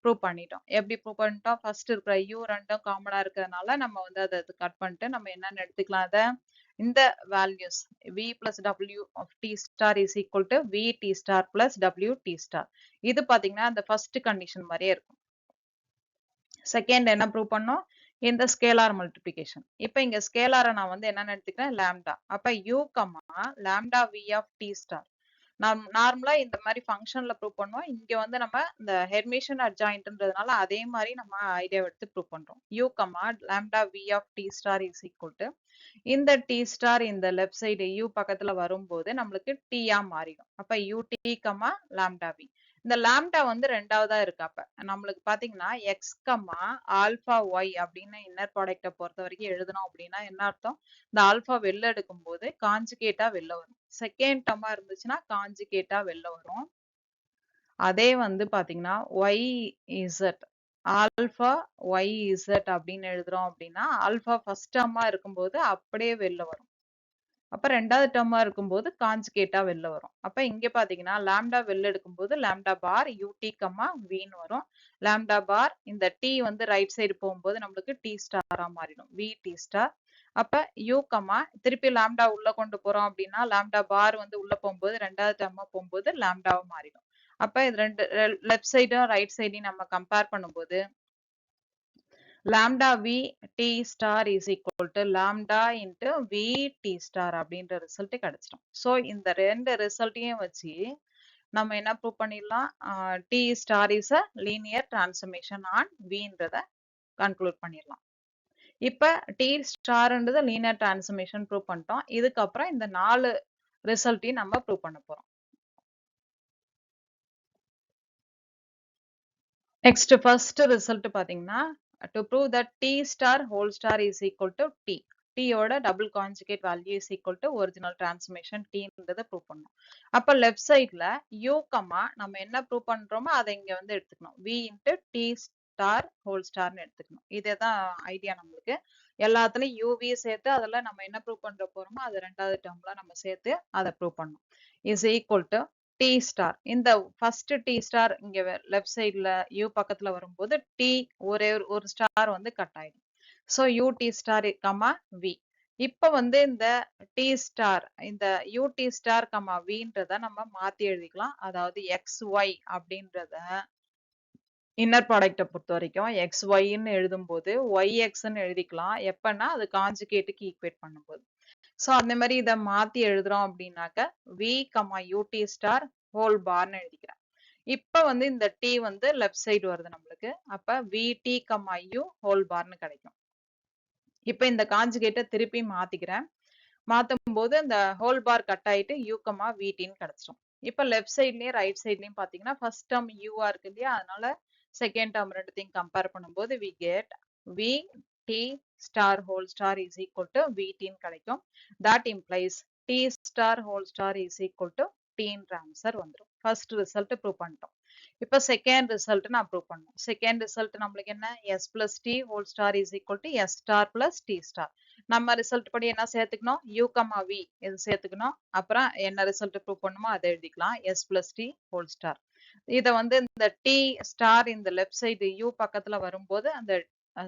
ப்ரூவ் பண்ணிட்டோம். எப்படி ப்ரூவ் பண்ணிட்டோம் ஃபர்ஸ்ட் இருக்கிற U ரெண்டும் காமனா இருக்கிறதுனால நம்ம வந்து அதை கட் பண்ணிட்டு நம்ம என்னன்னு எடுத்துக்கலாம் அதை இந்த values V plus W of T star is equal to VT star plus WT star. இது பாத்தீங்கன்னா அந்த ஃபர்ஸ்ட் கண்டிஷன் மாதிரியே இருக்கும். செகண்ட் என்ன ப்ரூவ் பண்ணோம் இந்த ஸ்கேலார் மல்டிப்ளிகேஷன். இப்ப இங்க ஸ்கேலார நான் வந்து என்னன்னு எடுத்துக்கிறேன் லாம்டா. அப்ப u, lambda v of t star. நார்மலா இந்த மாதிரி ஃபங்க்ஷன்ல ப்ரூவ் பண்ணுவோம். இங்க வந்து நம்ம இந்த ஹெர்மிஷன் அட்ஜாயிண்ட்ன்றதுனால அதே மாதிரி நம்ம ஐடியா எடுத்து ப்ரூவ் பண்றோம். u, lambda v of t star is equal to இந்த t ஸ்டார் இந்த லெஃப்ட் சைடு u பக்கத்துல வரும்போது நம்மளுக்கு t ஆ மாறிடும். அப்ப ut, லாம்டா v. இந்த லாம்டா வந்து ரெண்டாவதா இருக்கு. அப்ப நம்மளுக்கு பாத்தீங்கன்னா x, ஆல்பா y அப்படின்னு இன்னர் ப்ராடக்ட பொறுத்த வரைக்கும் எழுதணும் அப்படின்னா என்ன அர்த்தம்? இந்த ஆல்பா வெளில எடுக்கும் போது காஞ்சுகேட்டா வெளில வரும். செகண்ட் டேர்மா இருந்துச்சுன்னா காஞ்சுகேட்டா வெளில வரும். அதே வந்து பாத்தீங்கன்னா y z alpha y z அப்படின்னு எழுதுறோம் அப்படின்னா ஆல்பா ஃபர்ஸ்ட் டேர்மா இருக்கும்போது அப்படியே வெளில வரும். அப்ப ரெண்டாவது டேர்மா இருக்கும்போது காஞ்சுகேட்டா வெளில வரும். அப்ப இங்க பாத்தீங்கன்னா லாம்டா வெளில எடுக்கும்போது லாம்டா பார் ut, vன்னு வரும். லாம்டா பார் இந்த t வந்து ரைட் சைடு போகும்போது நம்மளுக்கு t ஸ்டாரா மாறிடும். v t star. அப்ப u, திருப்பி லாம்டா உள்ள கொண்டு போறோம் அப்படின்னா லாம்டா பார் வந்து உள்ள போகும்போது ரெண்டாவது டேர்மா போகும்போது லாம்டாவா மாறிடும். அப்ப இது ரெண்டு லெஃப்ட் சைடும் ரைட் சைடையும் நம்ம கம்பேர் பண்ணும்போது lambda v t star is equal to lambda into v t star அப்படின்ற ரிசல்ட் கிடைச்சிடும். ஸோ இந்த ரெண்டு ரிசல்ட்டையும் வச்சு நம்ம என்ன ப்ரூவ் பண்ணிடலாம்? t star is a linear transformation on vன்றத கன்க்ளூட் பண்ணிடலாம். இப்ப t starன்றது linear transformation ப்ரூவ் பண்ணிட்டோம். இதுக்கப்புறம் இந்த 4 ரிசல்ட்டையும் நம்ம ப்ரூவ் பண்ண போறோம். நெக்ஸ்ட் ஃபர்ஸ்ட் ரிசல்ட் பாத்தீங்கன்னா to prove that t star whole star is equal to t. t ஓட double conjugate value is equal to original transformation tன்றதை ப்ரூவ் பண்ணணும். அப்ப லெஃப்ட் சைட்ல u, நம்ம என்ன ப்ரூவ் பண்றோமோ அதை இங்க வந்து எடுத்துக்கணும். v into t star whole starன்னு எடுத்துக்கணும். இதுதான் ஐடியா நம்மளுக்கு. எல்லாத்துலயும் uv சேர்த்து அதுல நம்ம என்ன ப்ரூவ் பண்ற போறோமோ அது ரெண்டாவது டேர்ம்ல நம்ம சேர்த்து அதை ப்ரூவ் பண்ணணும். is equal to t star. இந்த ஃபர்ஸ்ட் t ஸ்டார் இங்க லெஃப்ட் சைடுல u பக்கத்துல வரும்போது t ஒரே ஒரு ஸ்டார் வந்து கட் ஆயிடும். So ut star, v. இப்ப வந்து இந்த t ஸ்டார், இந்த ut ஸ்டார், vன்றத நம்ம மாத்தி எழுதிக்கலாம். அதாவது xy அப்படின்றத இன்னர் ப்ராடக்ட பொறுத்த வரைக்கும் xyன்னு எழுதும்போது yxன்னு எழுதிக்கலாம். எப்பன்னா அது காஞ்சுகேட்டுக்கு ஈக்குவேட் பண்ணும்போது. சோ அந்த மாதிரி இதை மாத்தி எழுதுறோம் அப்படின்னாக்க v, ut ஸ்டார் ஹோல் பார்னு எழுதிக்கிறேன். இப்ப வந்து இந்த t வந்து லெஃப்ட் சைடு வருது நம்மளுக்கு. அப்ப vt, u ஹோல் பார்னு கிடைக்கும். இப்ப இந்த காஞ்சுகேட்டை திருப்பி மாத்திக்கிறேன். மாத்தும் போது இந்த ஹோல் பார் கட் ஆயிட்டு u, vtன்னு கிடைச்சிடும். இப்ப லெஃப்ட் சைட்லயும் ரைட் சைட்லயும் பாத்தீங்கன்னா ஃபர்ஸ்ட் டேர்ம் u இருக்கு இல்லையா, அதனால செகண்ட் டேர்ம் ரெண்டுத்தையும் கம்பேர் பண்ணும்போது we get v t star whole star is equal to vtன்னு கிடைக்கும். that implies t star whole star is equal to tன்ற ஆன்சர் வந்துடும். ஃபர்ஸ்ட் ரிசல்ட் ப்ரூவ் பண்ணிட்டோம். இப்ப செகண்ட் ரிசல்ட் நான் ப்ரூவ் பண்ணணும். செகண்ட் ரிசல்ட் நம்மளுக்கு என்ன? s plus t whole star is equal to s star plus t star. நம்ம result படி என்ன சேர்த்துக்கணும்? u, v இது சேர்த்துக்கணும். அப்புறம் என்ன ரிசல்ட் ப்ரூவ் பண்ணுமோ அதை எழுதிக்கலாம். s plus t whole star. இத வந்து இந்த t ஸ்டார் இந்த லெஃப்ட் சைடு u பக்கத்துல வரும்போது அந்த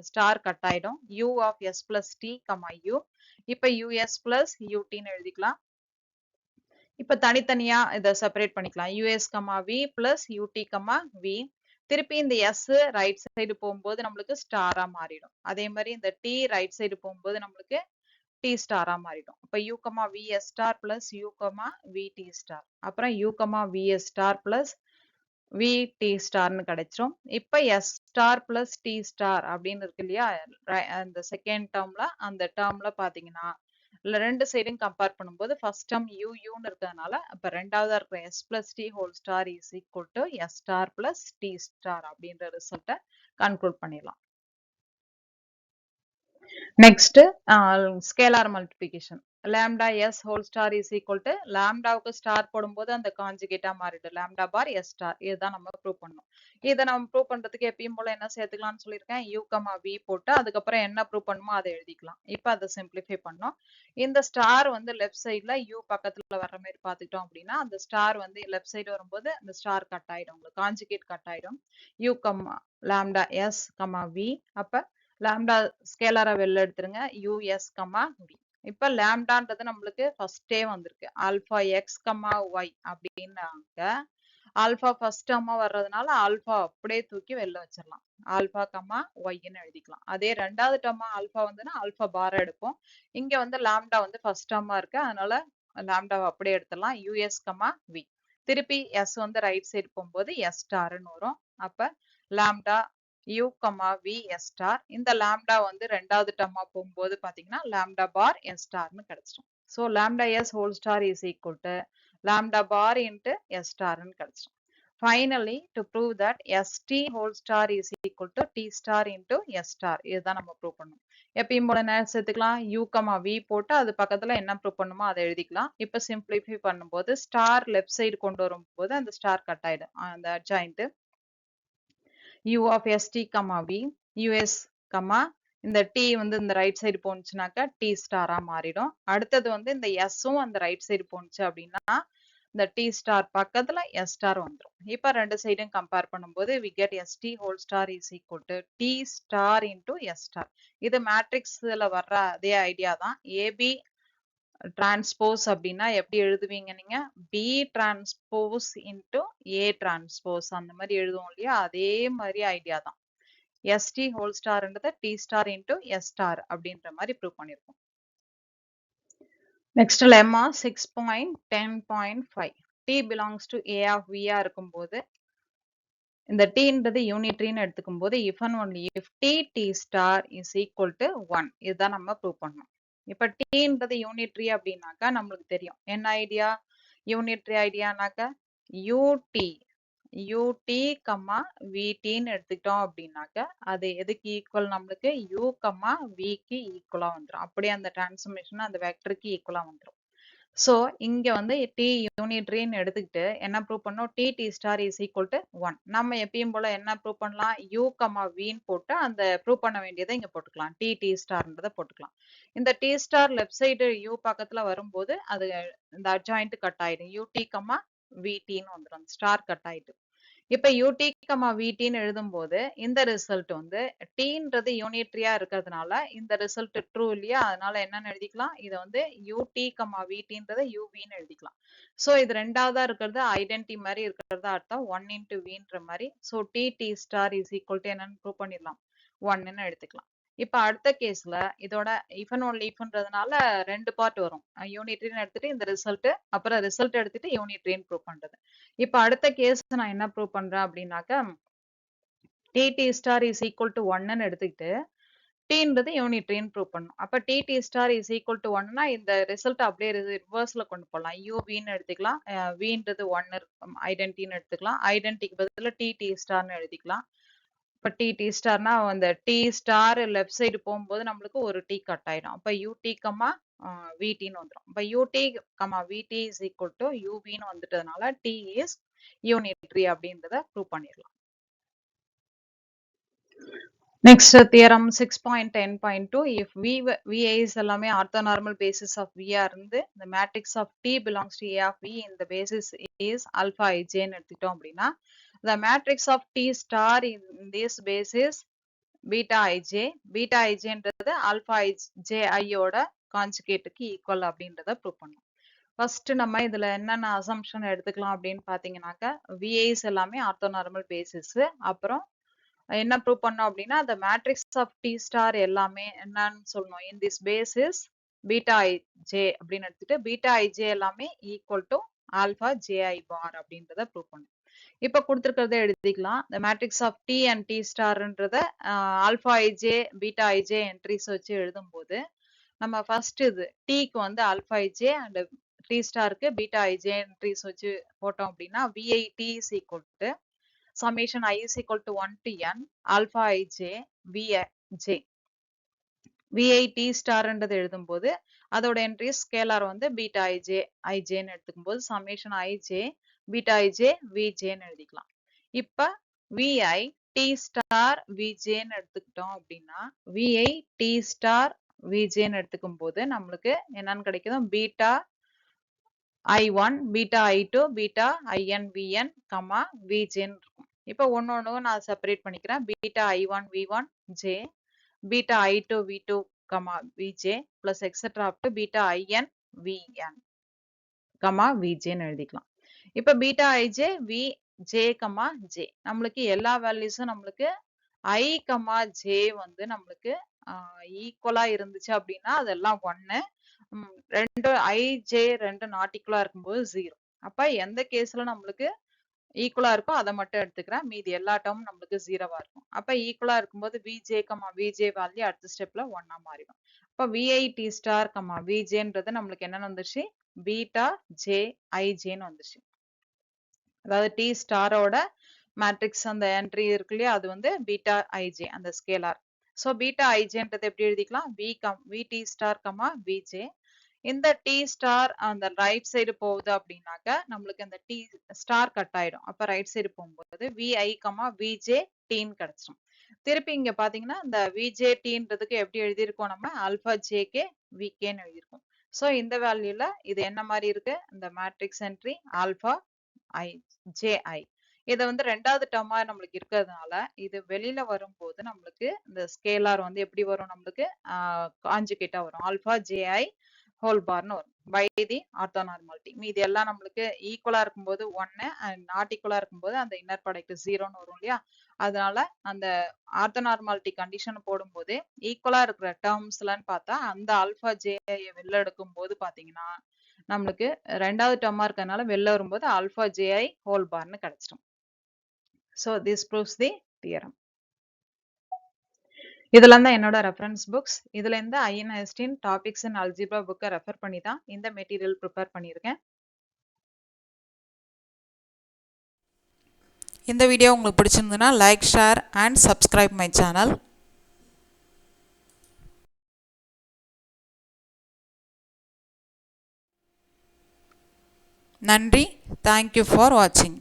ஸ்டார் கட் ஆயிடும். u of s plus t, u. இப்ப us plus utன்னு எழுதிக்கலாம். இப்ப தனித்தனியா இதை செப்பரேட் பண்ணிக்கலாம். us, v plus ut, v. திருப்பி இந்த s ரைட் சைடு போகும்போது நம்மளுக்கு ஸ்டாரா மாறிடும். அதே மாதிரி இந்த t ரைட் சைடு போகும்போது நம்மளுக்கு t ஸ்டாரா மாறிடும். அப்ப u, vs star plus u, vt star. அப்புறம் u, vs star plus vt ஸ்டார்னு கிடைச்சிரும். இப்ப s star plus t star அப்படின்னு இருக்கு இல்லையா, அந்த செகண்ட் டேர்ம்ல அந்த டேர்ம்ல பாத்தீங்கன்னா ரெண்டு சைடும் கம்பேர் பண்ணும்போது ஃபர்ஸ்ட் டேர்ம் ன்னு இருக்கிறதுனால அப்ப ரெண்டாவதா இருக்கிற s plus t whole star is equal to s star plus t star அப்படின்ற ரிசல்ட்டை கன்க்ளூட் பண்ணிடலாம். Next scalar multiplication. lambda s whole star is equal to லாம்டாவுக்கு ஸ்டார் போடும்போது அந்த காஞ்சுகேட்டா மாறிடும். Lambda bar s star. இதுதான் நம்ம ப்ரூவ் பண்ணணும். இதை நம்ம ப்ரூவ் பண்றதுக்கு எப்பயும் போல என்ன சேர்த்துக்கலாம்னு சொல்லியிருக்கேன். u, v போட்டு அதுக்கப்புறம் என்ன ப்ரூவ் பண்ணுமோ அதை எழுதிக்கலாம். இப்ப அதை சிம்பிளிஃபை பண்ணோம். இந்த ஸ்டார் வந்து லெஃப்ட் சைட்ல u பக்கத்துல வர்ற மாதிரி பாத்துக்கிட்டோம் அப்படின்னா அந்த ஸ்டார் வந்து லெஃப்ட் சைடு வரும்போது அந்த ஸ்டார் கட் ஆயிடும். உங்களுக்கு காஞ்சுகேட் கட் ஆயிடும். u, lambda s, v. அப்ப லாம்டா ஸ்கேலாரா வெளில எடுத்துருங்க. us, v. இப்ப லாம்டான்றது நம்மளுக்கு ஃபர்ஸ்டே வந்திருக்கு. ஆல்பா x, y அப்படின்னாங்க. ஆல்பா ஃபர்ஸ்ட் டேர்மா வர்றதுனால ஆல்பா அப்படியே தூக்கி வெளில வச்சிடலாம். ஆல்பா கம்மா ஒய்ன்னு எழுதிக்கலாம். அதே ரெண்டாவது டேர்மா ஆல்பா வந்துன்னா ஆல்பா பார் எடுப்போம். இங்க வந்து லாம்டா வந்து ஃபர்ஸ்ட் டேர்மா இருக்கு, அதனால லாம்டாவை அப்படியே எடுத்துடலாம். U s comma v. திருப்பி எஸ் வந்து ரைட் சைடு போகும்போது எஸ் ஸ்டார்னு வரும். அப்ப lambda u, v s star. இந்த லாம்டா வந்து ரெண்டாவது டேர்மா போகும்போது பாத்தீங்கன்னா லாம்டா பார் s ஸ்டார்னு கிடைச்சிடும். So lambda s whole star is equal to lambda bar into s star ன்னு கிடைச்சிடும். Finally, to prove that st whole star is equal to t star into s star. இதுதான் நம்ம prove பண்ணணும். எப்பயும் போல என்ன சேர்த்துக்கலாம், u, v போட்டு அது பக்கத்துல என்ன ப்ரூவ் பண்ணுமோ அதை எழுதிக்கலாம். இப்ப சிம்பிளிஃபை பண்ணும்போது ஸ்டார் லெஃப்ட் சைடு கொண்டு வரும்போது அந்த ஸ்டார் கட் ஆயிடும். அந்த adjoint u of st, v, us, இந்த t வந்து இந்த ரைட் சைடு போனுச்சுனாக்கா t ஸ்டாரா மாறிடும். அடுத்தது வந்து இந்த s-உம் அந்த ரைட் சைடு போனுச்சு அப்படின்னா இந்த t ஸ்டார் பக்கத்துல s ஸ்டார் வந்துரும். இப்ப ரெண்டு சைடும் கம்பேர் பண்ணும்போது we get st whole star is equal to t star into s star. இது மேட்ரிக்ஸ்ல வர்ற அதே ஐடியா தான். ab டிரான்ஸ்போஸ் அப்படின்னா எப்படி எழுதுவீங்க நீங்க, b transpose into a transpose அந்த மாதிரி எழுதுவோம் இல்லையா, அதே மாதிரி ஐடியா தான். st whole starன்றது t star into s star அப்படின்ற மாதிரி ப்ரூவ் பண்ணிருக்கோம். Next lemma 6.10.5. t belongs to a of v ஆ இருக்கும்போது இந்த tன்றது யூனிட்ரின்னு எடுத்துக்கும் போது if and only if t star is equal to 1. இதுதான் நம்ம ப்ரூவ் பண்ணணும். இப்ப tன்றது யூனிட்ரி அப்படின்னாக்கா நம்மளுக்கு தெரியும் என்ன ஐடியா, யூனிட்ரி ஐடியானாக்கா ut ut, vtன்னு எடுத்துக்கிட்டோம் அப்படின்னாக்க அது எதுக்கு ஈக்குவல், நம்மளுக்கு u, vக்கு ஈக்குவலா வந்துடும். அப்படியே அந்த டிரான்ஸ்ஃபர்மேஷன் அந்த வெக்டருக்கு ஈக்குவலா வந்துடும். சோ இங்க வந்து t யூனிட்ரின்னு எடுத்துக்கிட்டு என்ன ப்ரூவ் பண்ணோம், t star is equal to 1. நம்ம எப்பயும் போல என்ன ப்ரூவ் பண்ணலாம், u, vன்னு போட்டு அந்த ப்ரூவ் பண்ண வேண்டியதை இங்க போட்டுக்கலாம், t ஸ்டார்ன்றதை போட்டுக்கலாம். இந்த t star left side u பக்கத்துல வரும்போது அது இந்த அட்ஜாயிண்ட் கட் ஆயிடும், ut, vtன்னு வந்துடும், ஸ்டார் கட் ஆயிட்டு. இப்ப ut, vtன்னு எழுதும்போது இந்த ரிசல்ட் வந்து tன்றது யூனிட்ரியா இருக்கிறதுனால இந்த ரிசல்ட் ட்ரூ இல்லையா, அதனால என்னன்னு எழுதிக்கலாம், இதை வந்து ut, vtன்றதை uvன்னு எழுதிக்கலாம். சோ இது ரெண்டாவதா இருக்கிறது ஐடென்டி மாதிரி இருக்கிறதா அர்த்தம் 1 into vன்ற மாதிரி. So t star is equal to என்னன்னு ப்ரூவ் பண்ணிடலாம், 1ன்னு எடுத்துக்கலாம். இப்ப அடுத்த கேஸ்ல இதோட if and only ifன்றதுனால ரெண்டு பார்ட் வரும், யூனிட்ரின்னு எடுத்துட்டு இந்த ரிசல்ட், அப்புறம் ரிசல்ட் எடுத்துட்டு யூனிட்ரின்னு ப்ரூவ் பண்றது. இப்ப அடுத்த கேஸ் நான் என்ன ப்ரூவ் பண்றேன் அப்படின்னாக்க t star is equal to 1ன்னு எடுத்துக்கிட்டு tன்றது யூனிட்ரின்னு ப்ரூவ் பண்ணணும். அப்ப t star is equal to 1னா இந்த ரிசல்ட் அப்படியே ரிவர்ஸ்ல கொண்டு போகலாம், uvன்னு எடுத்துக்கலாம், vன்றது 1 ஐடென்டின்னு எடுத்துக்கலாம், ஐடென்டிக்கு பதிலா t ஸ்டார்னு எழுதிக்கலாம். இப்ப t ஸ்டார்னா அந்த t ஸ்டார் லெஃப்ட் சைடு போகும்போது நம்மளுக்கு ஒரு t கட் ஆயிடும். அப்ப ut, vtன்னு வந்துடும். இப்ப ut, vt is equal to uvன்னு வந்துட்டதுனால t is unitary அப்படின்றத ப்ரூவ் பண்ணிடலாம். Next theorem 6.10.2. If vi is எல்லாமே orthonormal basis of v ஆ இருந்து the matrix of t belongs to a of v in the basis is alpha ij ன்னு எடுத்துட்டோம் அப்படின்னா the matrix of t star in this basis beta ijன்றது alpha ij ஓட கான்ஜுகேட்டுக்கு equal அப்படின்றத prove பண்ணும். First நம்ம இதுல என்னென்ன அசம்ஷன் எடுத்துக்கலாம் அப்படின்னு பாத்தீங்கன்னாக்க vi's எல்லாமே ஆர்த்தோனார்மல் பேசிஸ். அப்புறம் என்ன ப்ரூவ் பண்ணோம் அப்படின்னா the matrix of t star எல்லாமே என்னன்னு சொல்லணும், in this basis beta ij அப்படின்னு எடுத்துட்டு beta ij எல்லாமே equal to alpha ji bar அப்படின்றத ப்ரூவ் பண்ணும். இப்ப கொடுத்திருக்கிறத எழுதிக்கலாம், the matrix of t and t starன்றத alpha ij beta ij entries வச்சு எழுதும்போது நம்ம ஃபர்ஸ்ட் இது tக்கு வந்து alpha ij and t ஸ்டாருக்கு beta ij என்ட்ரிஸ் வச்சு போட்டோம் அப்படின்னா vit is equal to summation I is equal to 1 to n alpha ij vij vit ஸ்டார்ன்றது எழுதும்போது அதோட என்ட்ரிஸ் ஸ்கேலார் வந்து பீட்டா ijன்னு எடுத்துக்கும் போது சம்மேஷன் ij பீட்டா ij vjன்னு எழுதிக்கலாம். இப்ப vi t ஸ்டார் vjன்னு எடுத்துக்கிட்டோம் அப்படின்னா vi t ஸ்டார் vjன்னு எடுத்துக்கும் போது நம்மளுக்கு என்னன்னு கிடைக்கும், beta i1 beta i2 beta in vn vjன்னு இருக்கும். இப்ப ஒன்னொன்னு நான் செப்பரேட் பண்ணிக்கிறேன், beta i1 v1 j beta i2 v2 vj plus etc up to beta in vn vj ன்னு எழுதிக்கலாம். இப்ப beta ij J comma J. நம்மளுக்கு எல்லா வேல்யூஸும் நம்மளுக்கு ஐ கமா ஜே வந்து நம்மளுக்கு ஈக்குவலா இருந்துச்சு அப்படின்னா அதெல்லாம் 1. ரெண்டு ஐ ஜே ரெண்டு நாட் ஈக்குவலா இருக்கும்போது 0. அப்ப எந்த கேஸ்ல நம்மளுக்கு ஈக்குவலா இருக்கோ அதை மட்டும் எடுத்துக்கிறேன். மீதி எல்லா டேர்மும் நம்மளுக்கு 0வா இருக்கும். அப்ப ஈக்குவலா இருக்கும்போது விஜே கமா விஜே வேல்யூ அடுத்த ஸ்டெப்ல 1ஆ மாறிடும். அப்ப விஐ டி ஸ்டார் கமா விஜேன்றது நம்மளுக்கு என்னன்னு வந்துருச்சு, பீட்டா ஜே ஐஜேன்னு வந்துருச்சு. அதாவது டி ஸ்டாரோட மேட்ரிக்ஸ் அந்த என்ட்ரி இருக்கு இல்லையா, அது வந்து பீட்டா ஐஜே அந்த ஸ்கேலார். ஸோ பீட்டா ஐஜேன்றது எப்படி எழுதிக்கலாம், v t star comma v j. இந்த டி ஸ்டார் அந்த ரைட் சைடு போகுது அப்படின்னாக்க நம்மளுக்கு அந்த டி ஸ்டார் கட் ஆயிடும். அப்ப ரைட் சைடு போகும்போது விஐ கமா விஜே டீன்னு கிடைச்சிடும். திருப்பி இங்க பாத்தீங்கன்னா இந்த விஜே டீன்றதுக்கு எப்படி எழுதியிருக்கோம், நம்ம ஆல்பா ஜேகே விகேன்னு எழுதியிருக்கோம். ஸோ இந்த வேல்யூல இது என்ன மாதிரி இருக்கு, இந்த மேட்ரிக்ஸ் என்ட்ரி ஆல்பா ஐ ஜேஐ. இதை வந்து ரெண்டாவது டேர்மா நம்மளுக்கு இருக்கிறதுனால இது வெளியில வரும்போது நம்மளுக்கு இந்த ஸ்கேலார் வந்து எப்படி வரும், நம்மளுக்கு காஞ்சுகேட்டா வரும், ஆல்பா ஜேஐ ஹோல் பார்னு வரும் பை தி ஆர்த்தோனார்மாலிட்டி. மீதி எல்லாம் நம்மளுக்கு ஈக்குவலா இருக்கும்போது 1 அண்ட் நாட் ஈக்குவலா இருக்கும்போது அந்த இன்னர் ப்ராடக்ட் 0ன்னு வரும் இல்லையா. அதனால அந்த ஆர்த்தோனார்மாலிட்டி கண்டிஷன் போடும்போது ஈக்குவலா இருக்கிற டேர்ம்ஸ்லன்னு பார்த்தா அந்த ஆல்பா ஜேஐ வெளில எடுக்கும் போது பாத்தீங்கன்னா நம்மளுக்கு ரெண்டாவது டேர்மா இருக்கிறதுனால வெளில வரும்போது ஆல்பா ஜேஐ ஹோல் பார்னு கிடைச்சிடும். So this proves the theorem. இதெல்லாம் தான் என்னோட ரெஃபரன்ஸ் புக்ஸ். இதுல இருந்து ஐஎன்எஸ்டின் டாபிக்ஸ் அண்ட் அல்ஜிப்ரா புக்கை ரெஃபர் பண்ணி தான் இந்த மெட்டீரியல் ப்ரிப்பேர் பண்ணியிருக்கேன். இந்த வீடியோ உங்களுக்கு பிடிச்சிருந்ததுன்னா like, share and subscribe my channel. நன்றி. தேங்க்யூ ஃபார் வாட்சிங்.